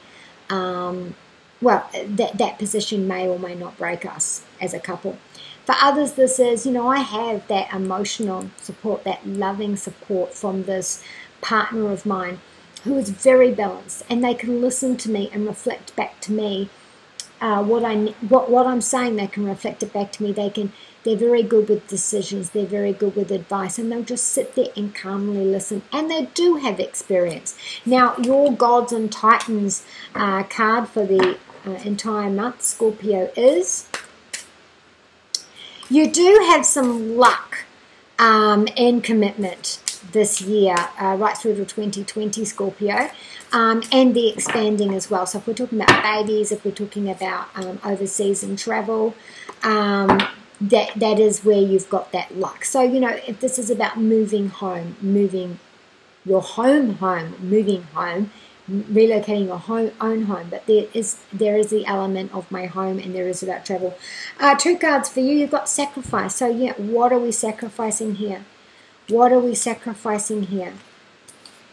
well, that position may or may not break us as a couple. For others, this is, you know, I have that emotional support, that loving support from this partner of mine who is very balanced, and they can listen to me and reflect back to me what I'm saying. They can reflect it back to me. They're very good with decisions. They're very good with advice, and they'll just sit there and calmly listen. And they do have experience. Now, your Gods and Titans card for the entire month, Scorpio, is you do have some luck in commitment this year, right through to 2020, Scorpio, and the expanding as well. So if we're talking about babies, if we're talking about overseas and travel, that is where you've got that luck. So, you know, if this is about moving home, moving your home, moving home, relocating your own home, but there is the element of my home, and there is about travel. Two cards for you. You've got sacrifice. So yeah, what are we sacrificing here? What are we sacrificing here?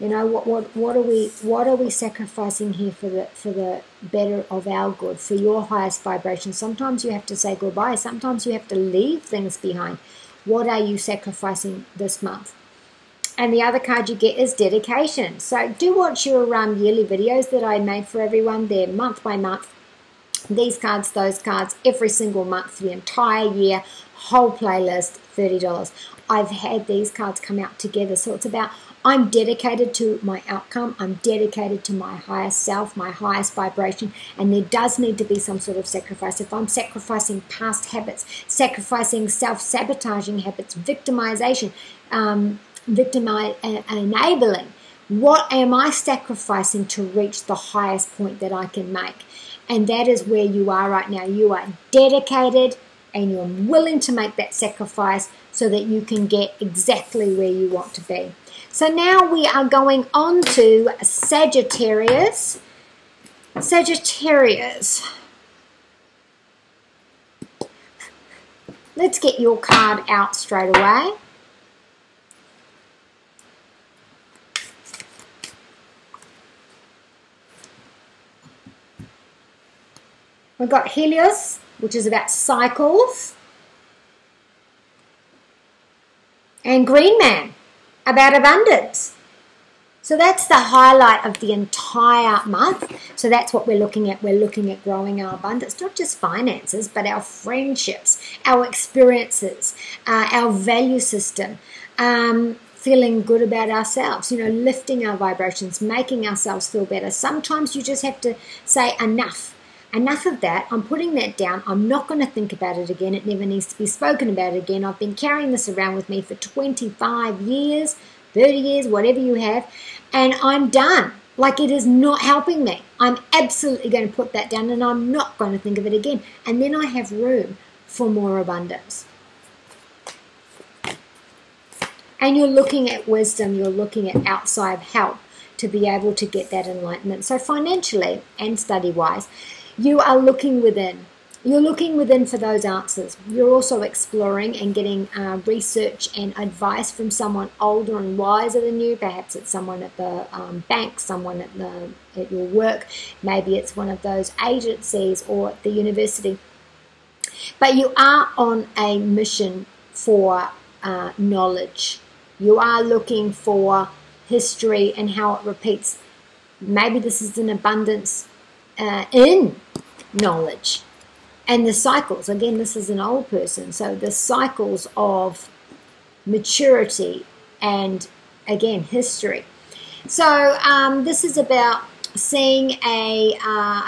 You know, what are we sacrificing here for the better of our good, for your highest vibration? Sometimes you have to say goodbye. Sometimes you have to leave things behind. What are you sacrificing this month? And the other card you get is dedication. So do watch your yearly videos that I made for everyone. They're month by month. These cards, those cards, every single month for the entire year. Whole playlist, $30. I've had these cards come out together. So it's about, I'm dedicated to my outcome. I'm dedicated to my highest self, my highest vibration. And there does need to be some sort of sacrifice. If I'm sacrificing past habits, sacrificing self-sabotaging habits, victimization, enabling, what am I sacrificing to reach the highest point that I can make? And that is where you are right now. You are dedicated and you're willing to make that sacrifice so that you can get exactly where you want to be. So now we are going on to Sagittarius. Sagittarius. Let's get your card out straight away. We've got Helios, which is about cycles. And Green Man, about abundance. So that's the highlight of the entire month. So that's what we're looking at. We're looking at growing our abundance, not just finances, but our friendships, our experiences, our value system, feeling good about ourselves, you know, lifting our vibrations, making ourselves feel better. Sometimes you just have to say enough. enough of that. I'm putting that down. I'm not going to think about it again. It never needs to be spoken about again. I've been carrying this around with me for 25 years, 30 years, whatever you have, and I'm done. Like, it is not helping me. I'm absolutely going to put that down, and I'm not going to think of it again. And then I have room for more abundance. And you're looking at wisdom. You're looking at outside help to be able to get that enlightenment. So financially and study-wise, you are looking within. You're looking within for those answers. You're also exploring and getting research and advice from someone older and wiser than you. Perhaps it's someone at the bank, someone at your work. Maybe it's one of those agencies or at the university. But you are on a mission for knowledge. You are looking for history and how it repeats. Maybe this is an abundance in knowledge. And the cycles, again, this is an old person, so the cycles of maturity and, again, history. So this is about seeing a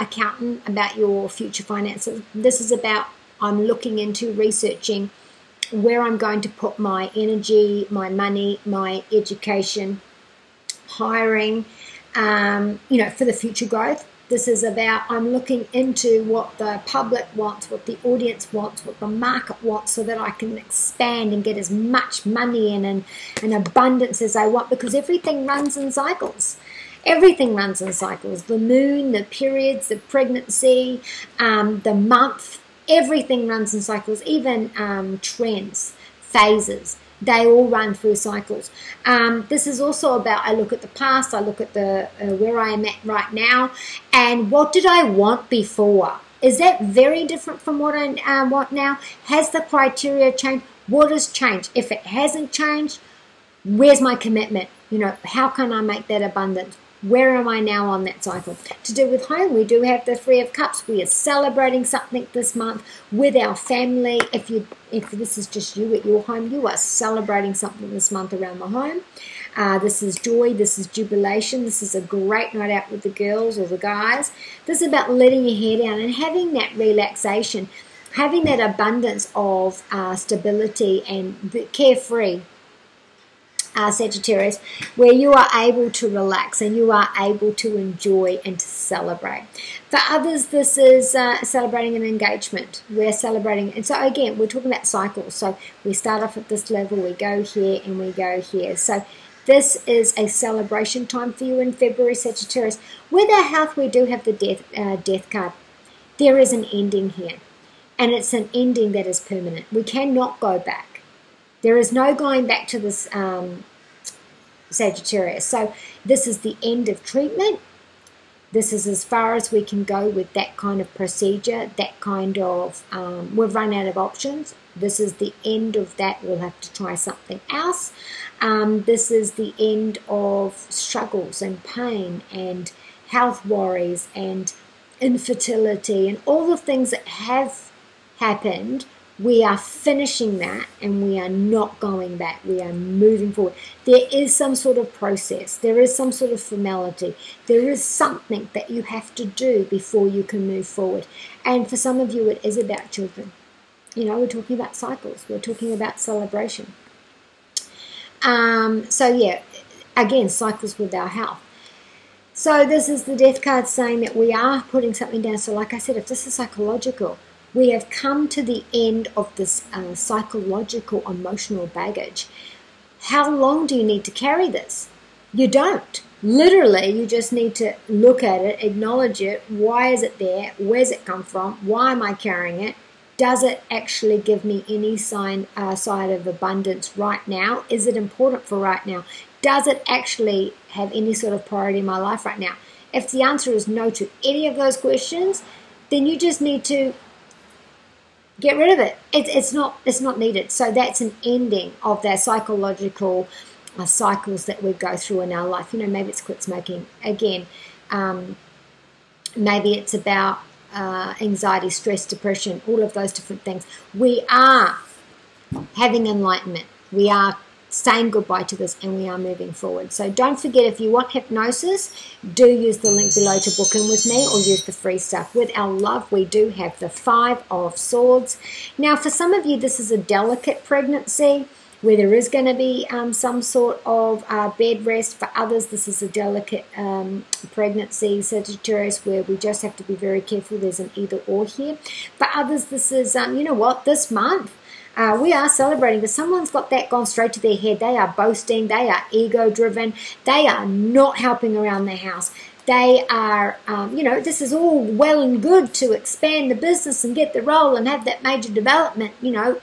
accountant about your future finances. This is about, I'm looking into researching where I'm going to put my energy, my money, my education, hiring, for the future growth. This is about, I'm looking into what the public wants, what the audience wants, what the market wants, so that I can expand and get as much money in and abundance as I want, because everything runs in cycles. Everything runs in cycles. The moon, the periods, the pregnancy, the month, everything runs in cycles, even trends, phases. They all run through cycles. This is also about, I look at the past, I look at the where I am at right now, and what did I want before? Is that very different from what I want now? Has the criteria changed? What has changed? If it hasn't changed, where's my commitment? How can I make that abundant? Where am I now on that cycle? To do with home, we do have the Three of Cups. We are celebrating something this month with our family. If this is just you at your home, you are celebrating something this month around the home. This is joy. This is jubilation. This is a great night out with the girls or the guys. This is about letting your hair down and having that relaxation, having that abundance of stability and carefree. Sagittarius, where you are able to relax and you are able to enjoy and to celebrate. For others, this is celebrating an engagement. We're celebrating, and so again, we're talking about cycles. So we start off at this level, we go here, and we go here. So this is a celebration time for you in February, Sagittarius. With our health, we do have the death card. There is an ending here, and it's an ending that is permanent. We cannot go back. There is no going back to this Sagittarius. So this is the end of treatment. This is as far as we can go with that kind of procedure, that kind of, we've run out of options. This is the end of that. We'll have to try something else. This is the end of struggles and pain and health worries and infertility and all the things that have happened. We are finishing that, and we are not going back. We are moving forward. There is some sort of process. There is some sort of formality. There is something that you have to do before you can move forward. And for some of you, it is about children. We're talking about cycles. We're talking about celebration. So yeah, again, cycles with our health. So this is the death card saying that we are putting something down. So like I said, if this is psychological, we have come to the end of this psychological, emotional baggage. How long do you need to carry this? You don't. Literally, you just need to look at it, acknowledge it. Why is it there? Where's it come from? Why am I carrying it? Does it actually give me any side of abundance right now? Is it important for right now? Does it actually have any sort of priority in my life right now? If the answer is no to any of those questions, then you just need to get rid of it. It's not needed. So that's an ending of their psychological cycles that we go through in our life. Maybe it's quit smoking. Again, maybe it's about anxiety, stress, depression, all of those different things. We are having enlightenment. We are saying goodbye to this, and we are moving forward. So don't forget, if you want hypnosis, do use the link below to book in with me, or use the free stuff. With our love, we do have the 5 of Swords. Now, for some of you, this is a delicate pregnancy where there is going to be some sort of bed rest. For others, this is a delicate pregnancy, Sagittarius, where we just have to be very careful. There's an either or here. For others, this is, you know what, this month, we are celebrating, but someone's got that gone straight to their head. They are boasting. They are ego-driven. They are not helping around their house. They are, you know, this is all well and good to expand the business and get the role and have that major development. You know,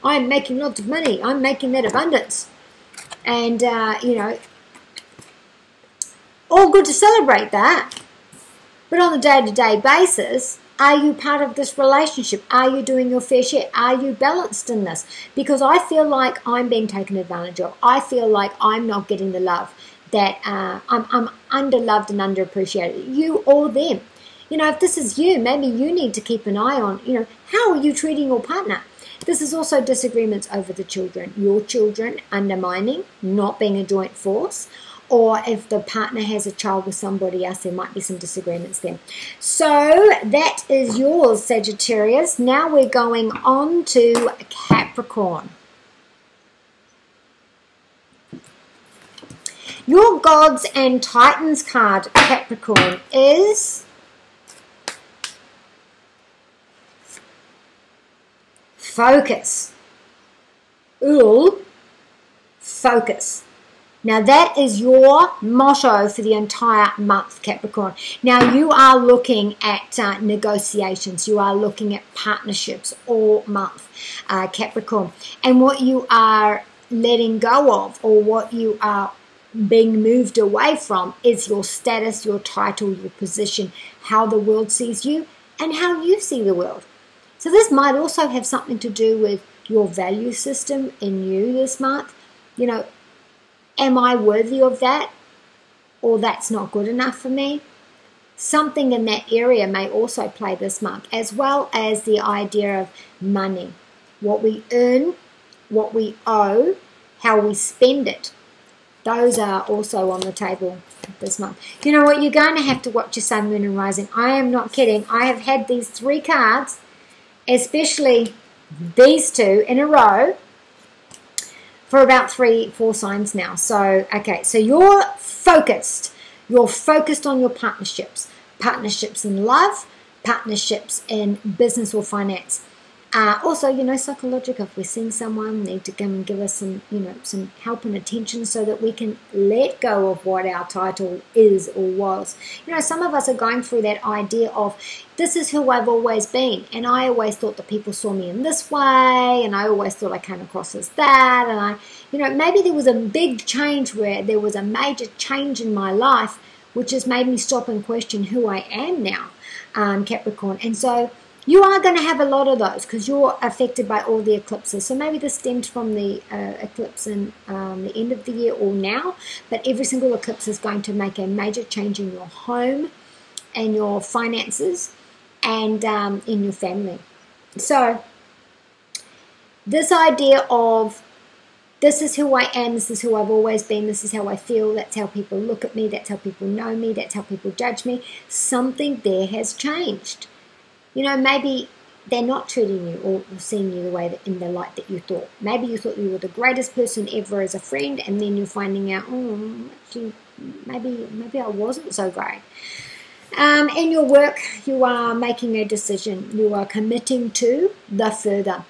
I'm making lots of money. I'm making that abundance. And, you know, all good to celebrate that. But on a day-to-day basis, are you part of this relationship? Are you doing your fair share? Are you balanced in this? Because I feel like I'm being taken advantage of. I feel like I'm not getting the love that I'm underloved and underappreciated. You or them. You know, if this is you, maybe you need to keep an eye on, you know, how are you treating your partner? This is also disagreements over the children. Your children undermining, not being a joint force. Or if the partner has a child with somebody else, there might be some disagreements there. So that is yours, Sagittarius. Now we're going on to Capricorn. Your Gods and Titans card, Capricorn, is focus. Ooh, focus. Now, that is your motto for the entire month, Capricorn. Now, you are looking at negotiations. You are looking at partnerships all month, Capricorn. And what you are letting go of, or what you are being moved away from, is your status, your title, your position, how the world sees you, and how you see the world. So this might also have something to do with your value system in you this month. You know, am I worthy of that? Or that's not good enough for me? Something in that area may also play this month, as well as the idea of money. What we earn, what we owe, how we spend it. Those are also on the table this month. You know what? You're going to have to watch your sun, moon, and rising. I am not kidding. I have had these 3 cards, especially these 2 in a row, for about 3-4 signs now. So, okay, so you're focused. You're focused on your partnerships. Partnerships in love, partnerships in business or finance. Also, you know, psychological. If we're seeing someone, need to come and give us some, you know, some help and attention so that we can let go of what our title is or was. You know, some of us are going through that idea of, this is who I've always been, and I always thought that people saw me in this way, and I always thought I came across as that, and I, you know, maybe there was a big change where there was a major change in my life, which has made me stop and question who I am now, Capricorn. And so you are going to have a lot of those because you're affected by all the eclipses. So maybe this stems from the eclipse in the end of the year or now, but every single eclipse is going to make a major change in your home and your finances and in your family. So this idea of, this is who I am, this is who I've always been, this is how I feel, that's how people look at me, that's how people know me, that's how people judge me, something there has changed. You know, maybe they're not treating you or seeing you the way that, in the light that you thought. Maybe you thought you were the greatest person ever as a friend, and then you're finding out, oh, actually, maybe I wasn't so great. In your work, you are making a decision. You are committing to the further.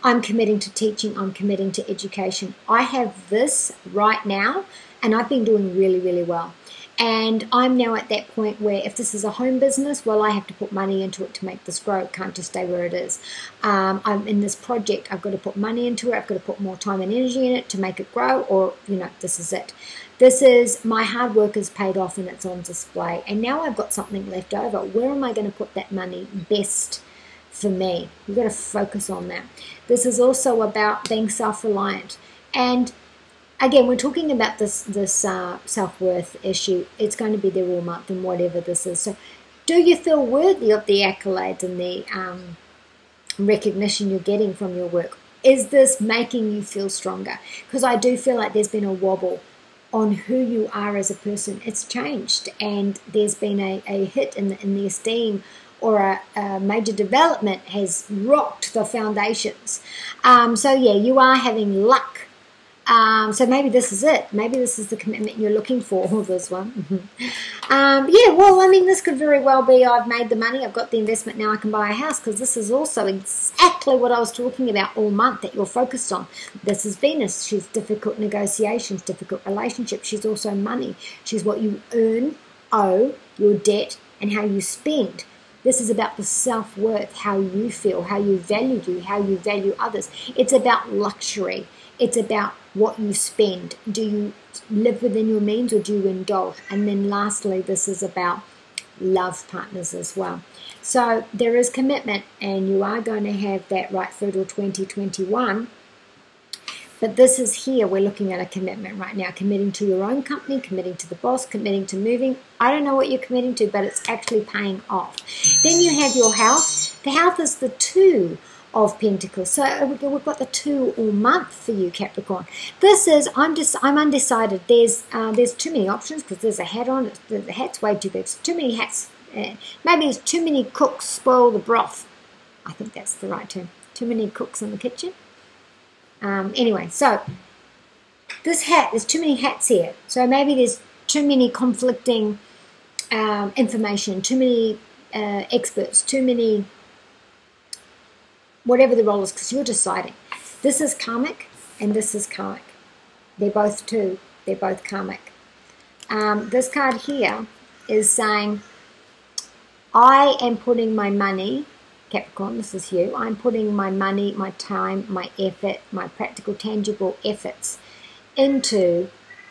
I'm committing to teaching. I'm committing to education. I have this right now, and I've been doing really, really well. And I'm now at that point where if this is a home business, well, I have to put money into it to make this grow. It can't just stay where it is. I'm in this project. I've got to put money into it. I've got to put more time and energy in it to make it grow, or, you know, this is it. This is, my hard work is paid off and it's on display. And now I've got something left over. Where am I going to put that money best for me? You've got to focus on that. This is also about being self-reliant. And again, we're talking about this self-worth issue. It's going to be there all month and whatever this is. So do you feel worthy of the accolades and the recognition you're getting from your work? Is this making you feel stronger? Because I do feel like there's been a wobble on who you are as a person. It's changed, and there's been a hit in the esteem, or a major development has rocked the foundations. So yeah, you are having luck. So maybe this is it. Maybe this is the commitment you're looking for, or this one. Yeah, well, I mean, this could very well be, I've made the money, I've got the investment, now I can buy a house, because this is also exactly what I was talking about all month that you're focused on. This is Venus. She's difficult negotiations, difficult relationships. She's also money. She's what you earn, owe, your debt, and how you spend. This is about the self-worth, how you feel, how you value others. It's about luxury. It's about what you spend. Do you live within your means, or do you indulge? And then lastly, this is about love partners as well. So there is commitment, and you are going to have that right through till 2021. But this is here, we're looking at a commitment right now, committing to your own company, committing to the boss, committing to moving. I don't know what you're committing to, but it's actually paying off. Then you have your health. The health is the 2 of Pentacles. So we've got the 2 all month for you, Capricorn. This is, I'm undecided. There's too many options, because there's a hat on. The hat's way too big. Too many hats. Maybe it's too many cooks spoil the broth. I think that's the right term. Too many cooks in the kitchen. Anyway, so this hat, there's too many hats here. So maybe there's too many conflicting information, too many experts, too many, whatever the role is, because you're deciding. This is karmic, and this is karmic. They're both 2. They're both karmic. This card here is saying, I am putting my money, Capricorn, this is you, I'm putting my money, my time, my effort, my practical, tangible efforts into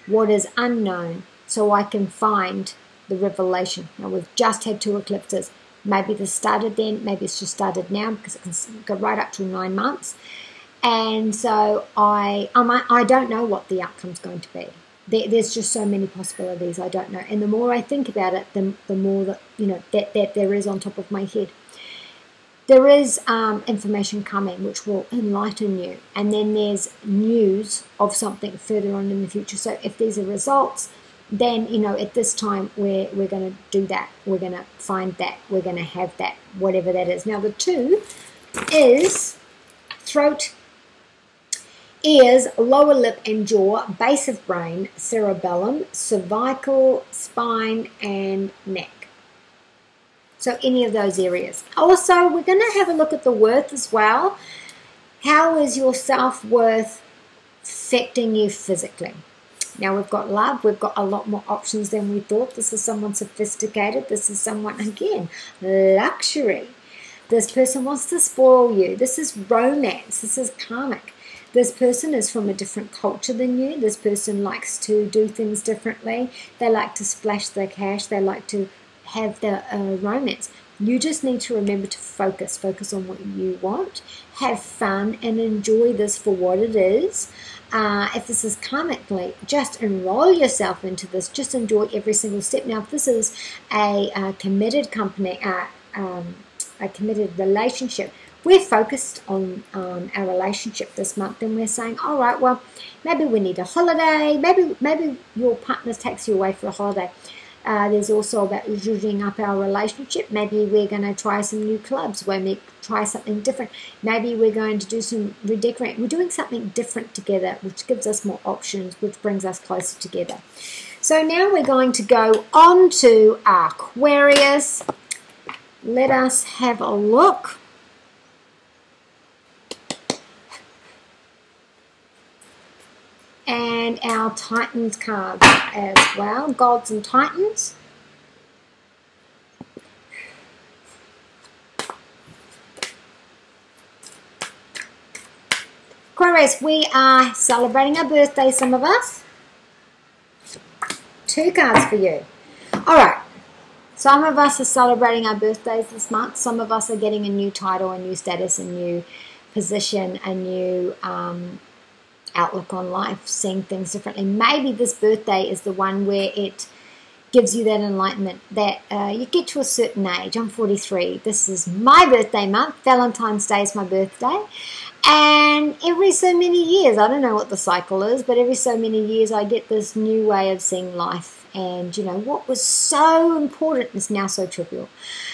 what is unknown, so I can find the revelation. Now, we've just had 2 eclipses. Maybe this started then, maybe it's just started now, because it can go right up to 9 months. And so I don't know what the outcome's going to be. There's just so many possibilities, I don't know. And the more I think about it, the more that, you know, that there is on top of my head. There is information coming which will enlighten you. And then there's news of something further on in the future. So if these are results, then, you know, at this time we're going to do that. We're going to find that. We're going to have that, whatever that is. Now, the 2 is throat, ears, lower lip and jaw, base of brain, cerebellum, cervical, spine, and neck. So any of those areas. Also, we're going to have a look at the worth as well. How is your self-worth affecting you physically? Now, we've got love. We've got a lot more options than we thought. This is someone sophisticated. This is someone, again, luxury. This person wants to spoil you. This is romance. This is karmic. This person is from a different culture than you. This person likes to do things differently. They like to splash their cash. They like to have the romance. You just need to remember to focus on what you want, have fun, and enjoy this for what it is. If this is karmically, just enroll yourself into this. Just enjoy every single step. Now, if this is a committed company, a committed relationship, we're focused on our relationship this month, and we're saying, all right, well, maybe we need a holiday. Maybe your partner takes you away for a holiday. There's also about zhuzhing up our relationship. Maybe we're going to try some new clubs. We're going to try something different. Maybe we're going to do some redecorating. We're doing something different together, which gives us more options, which brings us closer together. So now we're going to go on to Aquarius. Let us have a look. And our Titans cards as well. Gods and Titans. Aquarius, we are celebrating our birthday, some of us. 2 cards for you. Alright. Some of us are celebrating our birthdays this month. Some of us are getting a new title, a new status, a new position, a new outlook on life, seeing things differently. Maybe this birthday is the one where it gives you that enlightenment that you get to a certain age. I'm 43. This is my birthday month. Valentine's Day is my birthday. And every so many years, I don't know what the cycle is, but every so many years I get this new way of seeing life. And, you know, what was so important is now so trivial.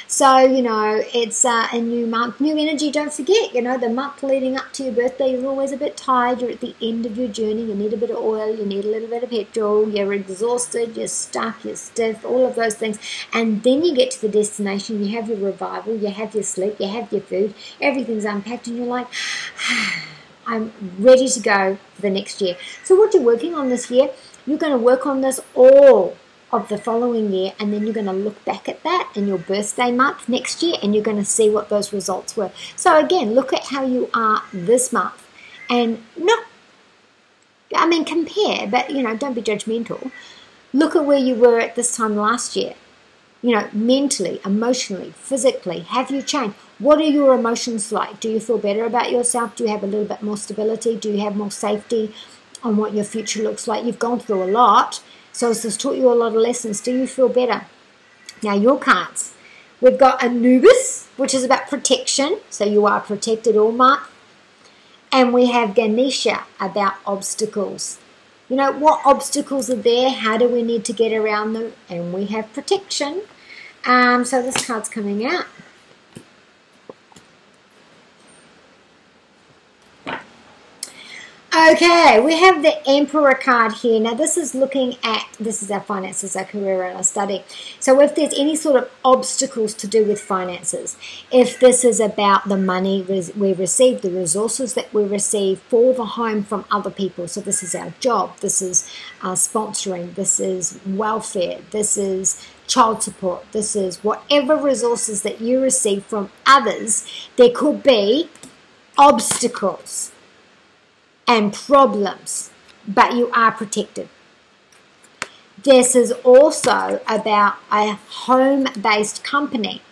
So, you know, it's a new month, new energy. Don't forget, you know, the month leading up to your birthday, you're always a bit tired. You're at the end of your journey. You need a bit of oil. You need a little bit of petrol. You're exhausted. You're stuck. You're stiff. All of those things. And then you get to the destination. You have your revival. You have your sleep. You have your food. Everything's unpacked. And you're like, I'm ready to go for the next year. So what you're working on this year, you're going to work on this all of the following year, and then you're going to look back at that in your birthday month next year, and you're going to see what those results were. So again, look at how you are this month, and compare, but, you know, don't be judgmental. Look at where you were at this time last year. You know, mentally, emotionally, physically, have you changed? What are your emotions like? Do you feel better about yourself? Do you have a little bit more stability? Do you have more safety on what your future looks like? You've gone through a lot, so this has taught you a lot of lessons. Do you feel better? Now, your cards. We've got Anubis, which is about protection, so you are protected all month. And we have Ganesha, about obstacles. You know, what obstacles are there? How do we need to get around them? And we have protection. So this card's coming out. Okay, we have the Emperor card here. Now, this is our finances, our career, and our study. So if there's any sort of obstacles to do with finances, if this is about the money we receive, the resources that we receive for the home from other people, so this is our job, this is sponsoring, this is welfare, this is child support, this is whatever resources that you receive from others, there could be obstacles and problems, but you are protected. This is also about a home-based company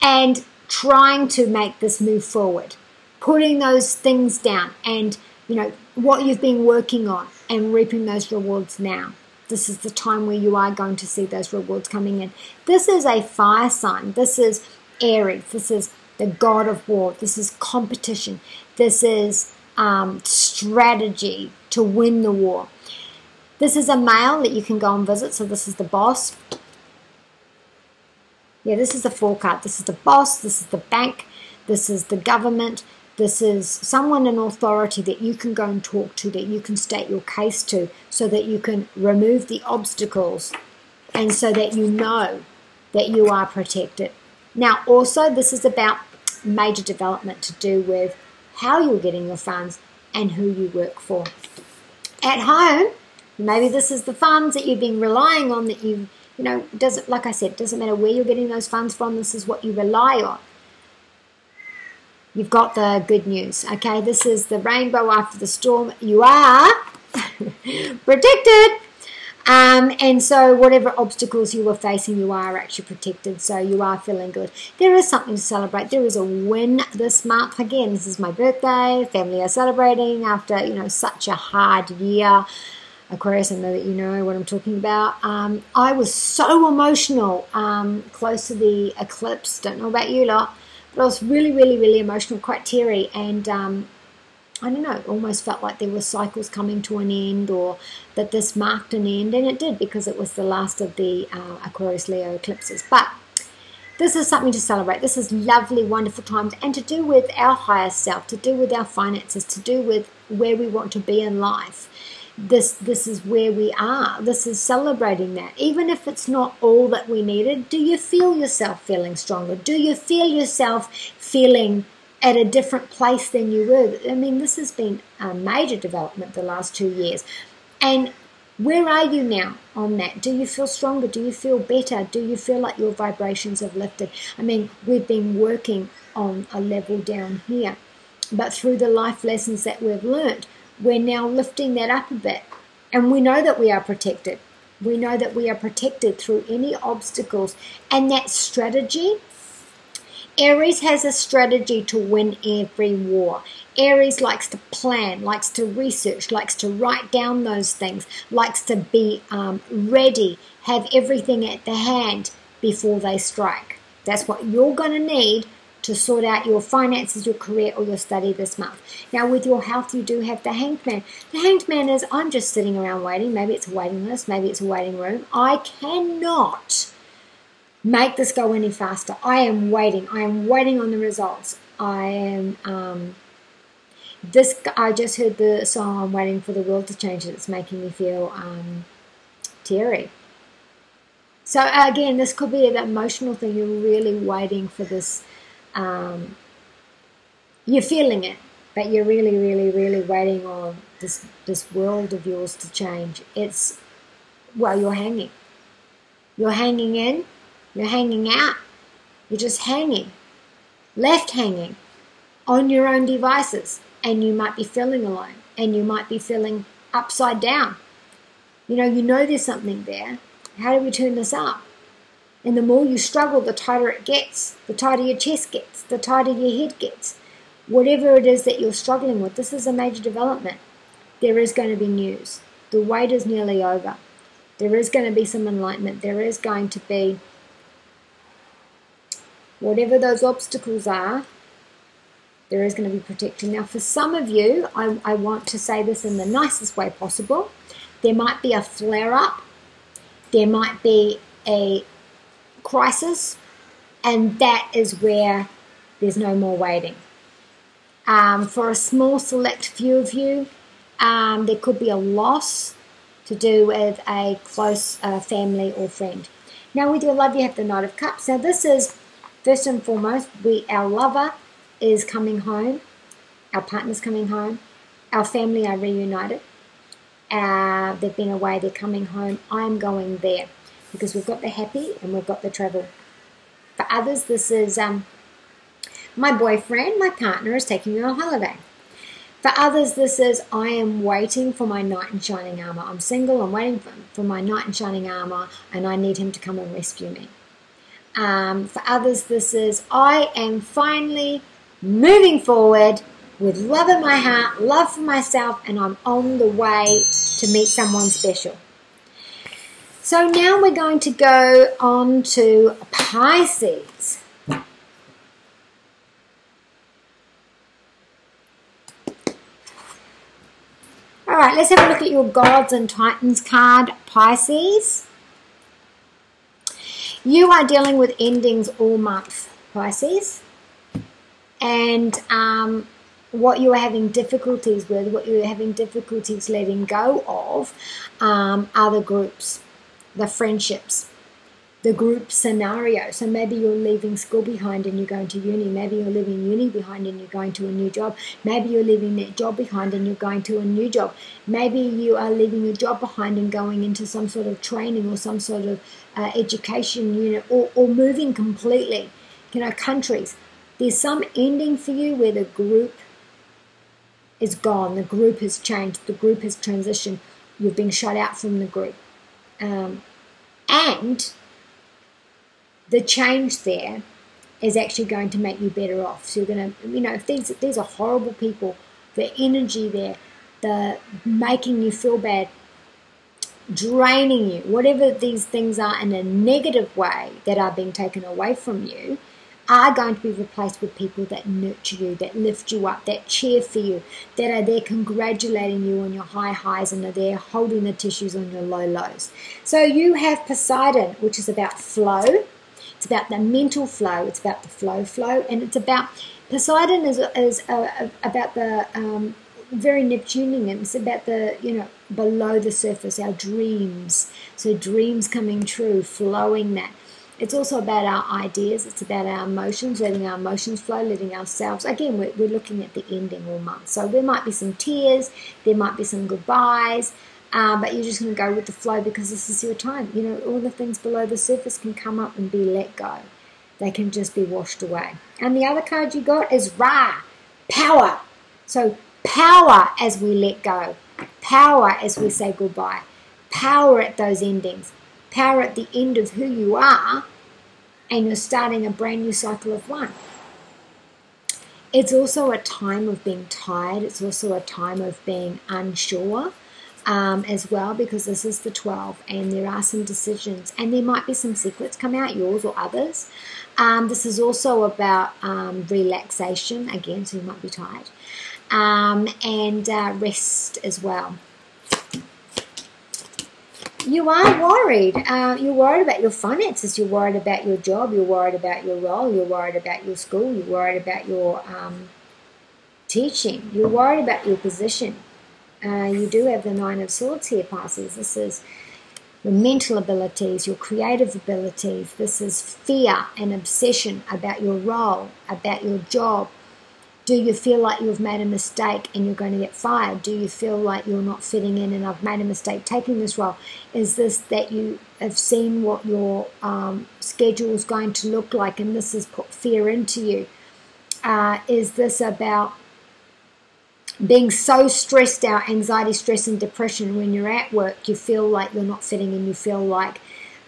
and trying to make this move forward, putting those things down and, you know, what you've been working on and reaping those rewards now. This is the time where you are going to see those rewards coming in. This is a fire sign. This is Aries. This is the god of war. This is competition. This is strategy to win the war. This is a male that you can go and visit, so this is the boss. Yeah, this is the Four card. This is the boss, this is the bank, this is the government, this is someone in authority that you can go and talk to, that you can state your case to, so that you can remove the obstacles and so that you know that you are protected. Now, also, this is about major development to do with how you're getting your funds and who you work for. At home, maybe this is the funds that you've been relying on, that you know, like I said, doesn't matter where you're getting those funds from, this is what you rely on. You've got the good news, okay? This is the rainbow after the storm. You are protected. And so whatever obstacles you were facing, you are actually protected, so you are feeling good. There is something to celebrate. There is a win this month. Again, this is my birthday. Family are celebrating after, you know, such a hard year. Aquarius, I know that you know what I'm talking about. I was so emotional close to the eclipse. Don't know about you lot, but I was really, really, really emotional, quite teary, and I don't know, it almost felt like there were cycles coming to an end, or that this marked an end, and it did, because it was the last of the Aquarius Leo eclipses. But this is something to celebrate. This is lovely, wonderful times, and to do with our higher self, to do with our finances, to do with where we want to be in life. This is where we are. This is celebrating that. Even if it's not all that we needed, do you feel yourself feeling stronger? Do you feel yourself feeling at a different place than you were? I mean, this has been a major development the last 2 years. And where are you now on that? Do you feel stronger? Do you feel better? Do you feel like your vibrations have lifted? I mean, we've been working on a level down here, but through the life lessons that we've learned, we're now lifting that up a bit. And we know that we are protected. We know that we are protected through any obstacles. And that strategy, Aries has a strategy to win every war. Aries likes to plan, likes to research, likes to write down those things, likes to be ready, have everything at the hand before they strike. That's what you're going to need to sort out your finances, your career, or your study this month. Now, with your health, you do have the Hanged Man. The Hanged Man is, I'm just sitting around waiting. Maybe it's a waiting list. Maybe it's a waiting room. I cannot make this go any faster. I am waiting. I am waiting on the results. I am... I just heard the song "I'm Waiting for the World to Change." It's making me feel teary. So again, this could be an emotional thing. You're really waiting for this. You're feeling it, but you're really, really, really waiting on this world of yours to change. It's, well, you're hanging. You're hanging in. You're hanging out. You're just hanging, left hanging on your own devices. And you might be feeling alone, and you might be feeling upside down. You know there's something there. How do we turn this up? And the more you struggle, the tighter it gets, the tighter your chest gets, the tighter your head gets. Whatever it is that you're struggling with, this is a major development. There is going to be news. The wait is nearly over. There is going to be some enlightenment. There is going to be, whatever those obstacles are, there is going to be protection. Now, for some of you, I want to say this in the nicest way possible. There might be a flare-up. There might be a crisis. And that is where there's no more waiting. For a small select few of you, there could be a loss to do with a close family or friend. Now, with your love, you have the Knight of Cups. Now, this is, first and foremost, our lover is coming home, our partner's coming home, our family are reunited, they've been away, they're coming home, I'm going there, because we've got the happy and we've got the travel. For others, this is my boyfriend, my partner is taking me on holiday. For others, this is I am waiting for my knight in shining armor. I'm single, I'm waiting for my knight in shining armor, and I need him to come and rescue me. For others, this is I am finally moving forward with love in my heart, love for myself, and I'm on the way to meet someone special. So now we're going to go on to Pisces. All right, let's have a look at your Gods and Titans card, Pisces. You are dealing with endings all month, Pisces. And what you are having difficulties with, what you're having difficulties letting go of, are the groups, the friendships, the group scenario. So maybe you're leaving school behind and you're going to uni. Maybe you're leaving uni behind and you're going to a new job. Maybe you're leaving that job behind and you're going to a new job. Maybe you are leaving your job behind and going into some sort of training or some sort of education unit, or moving completely, countries. There's some ending for you where the group is gone, the group has changed, the group has transitioned, you've been shut out from the group. And the change there is actually going to make you better off. So you're going to, if these are horrible people, the energy there, the making you feel bad, draining you, whatever these things are in a negative way that are being taken away from you, are going to be replaced with people that nurture you, that lift you up, that cheer for you, that are there congratulating you on your high highs and are there holding the tissues on your low lows. So you have Poseidon, which is about flow. It's about the mental flow. It's about the flow, and it's about Poseidon is about the very Neptunian. It's about the below the surface, our dreams. So dreams coming true, flowing that. It's also about our ideas. It's about our emotions, letting our emotions flow, letting ourselves. Again, we're looking at the ending all month. So there might be some tears, there might be some goodbyes, but you're just going to go with the flow because this is your time. All the things below the surface can come up and be let go. They can just be washed away. And the other card you got is Ra, power. So power as we let go, power as we say goodbye, power at those endings. Power at the end of who you are, and you're starting a brand new cycle of one. It's also a time of being tired. It's also a time of being unsure. as well, because this is the 12 and there are some decisions and there might be some secrets come out, yours or others. This is also about relaxation, again, so you might be tired, and rest as well. You are worried. You're worried about your finances. You're worried about your job. You're worried about your role. You're worried about your school. You're worried about your teaching. You're worried about your position. You do have the 9 of Swords here, Pisces. This is your mental abilities, your creative abilities. This is fear and obsession about your role, about your job. Do you feel like you've made a mistake and you're going to get fired? Do you feel like you're not fitting in and I've made a mistake taking this role? Is this that you have seen what your schedule is going to look like and this has put fear into you? Is this about being so stressed out, anxiety, stress and depression when you're at work? You feel like you're not fitting in, you feel like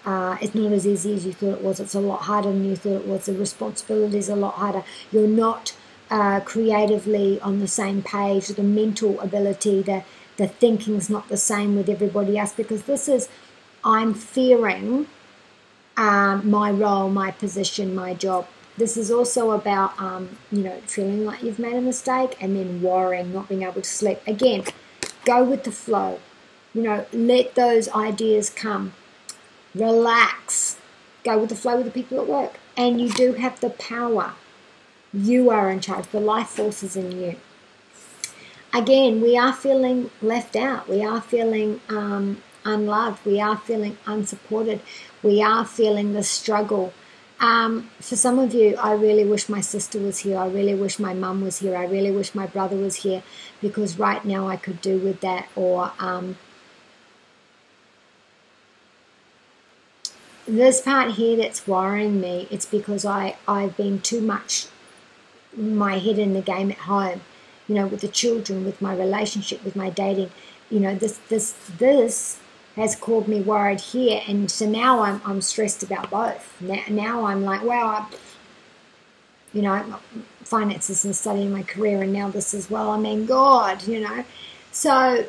it's not as easy as you thought it was, it's a lot harder than you thought it was, the responsibility is a lot harder, you're not creatively on the same page, the mental ability, the thinking's not the same with everybody else, because this is, I'm fearing my role, my position, my job. This is also about, you know, feeling like you've made a mistake and then worrying, not being able to sleep. Again, go with the flow. You know, let those ideas come. Relax. Go with the flow with the people at work. And you do have the power. You are in charge. The life force is in you. Again, we are feeling left out. We are feeling unloved. We are feeling unsupported. We are feeling the struggle. For some of you, I really wish my sister was here. I really wish my mum was here. I really wish my brother was here, because right now I could do with that. Or this part here that's worrying me, it's because I've been too much my head in the game at home, you know, with the children, with my relationship, with my dating. You know, this has called me worried here, and so now I'm stressed about both. Now I'm like, wow, you know, finances and studying my career, and now this as well. I mean, God, you know. So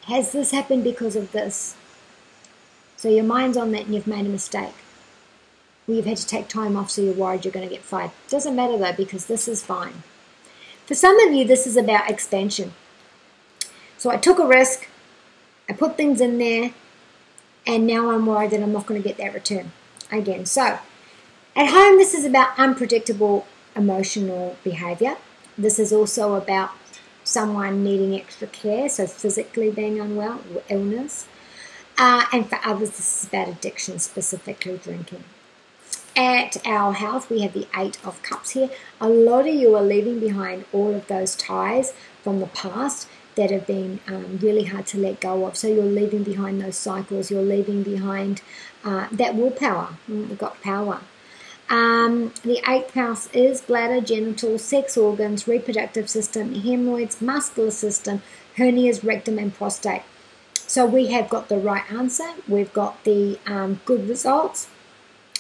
has this happened because of this? So your mind's on that and you've made a mistake. Well, you've had to take time off, so you're worried you're going to get fired. Doesn't matter though, because this is fine. For some of you, this is about expansion. So I took a risk, I put things in there, and now I'm worried that I'm not going to get that return again. So at home, this is about unpredictable emotional behavior. This is also about someone needing extra care, so physically being unwell, illness. And for others, this is about addiction, specifically drinking. At our house, we have the 8 of Cups here. A lot of you are leaving behind all of those ties from the past that have been really hard to let go of. So you're leaving behind those cycles. You're leaving behind that willpower. We've got power. The 8th house is bladder, genitals, sex organs, reproductive system, hemorrhoids, muscular system, hernias, rectum, and prostate. So we have got the right answer. We've got the good results.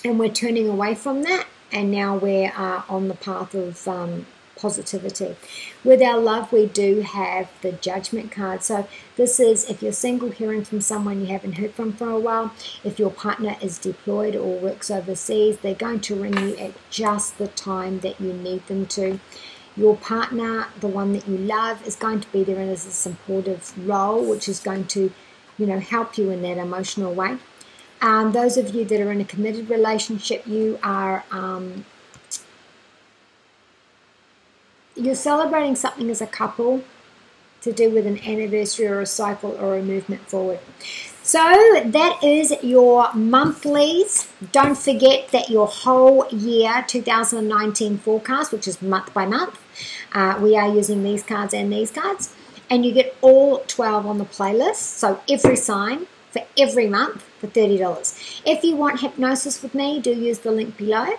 And we're turning away from that, and now we're on the path of positivity. With our love, we do have the Judgment card. So this is if you're single, hearing from someone you haven't heard from for a while. If your partner is deployed or works overseas, they're going to ring you at just the time that you need them to. Your partner, the one that you love, is going to be there in a supportive role, which is going to, you know, help you in that emotional way. Those of you that are in a committed relationship, you are you're celebrating something as a couple to do with an anniversary or a cycle or a movement forward. So that is your monthlies. Don't forget that your whole year 2019 forecast, which is month by month, we are using these cards and these cards, and you get all 12 on the playlist. So every sign for every month for $30. If you want hypnosis with me, do use the link below.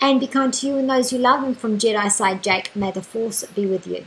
And be kind to you and those you love. And from Jedi Side Jake, may the force be with you.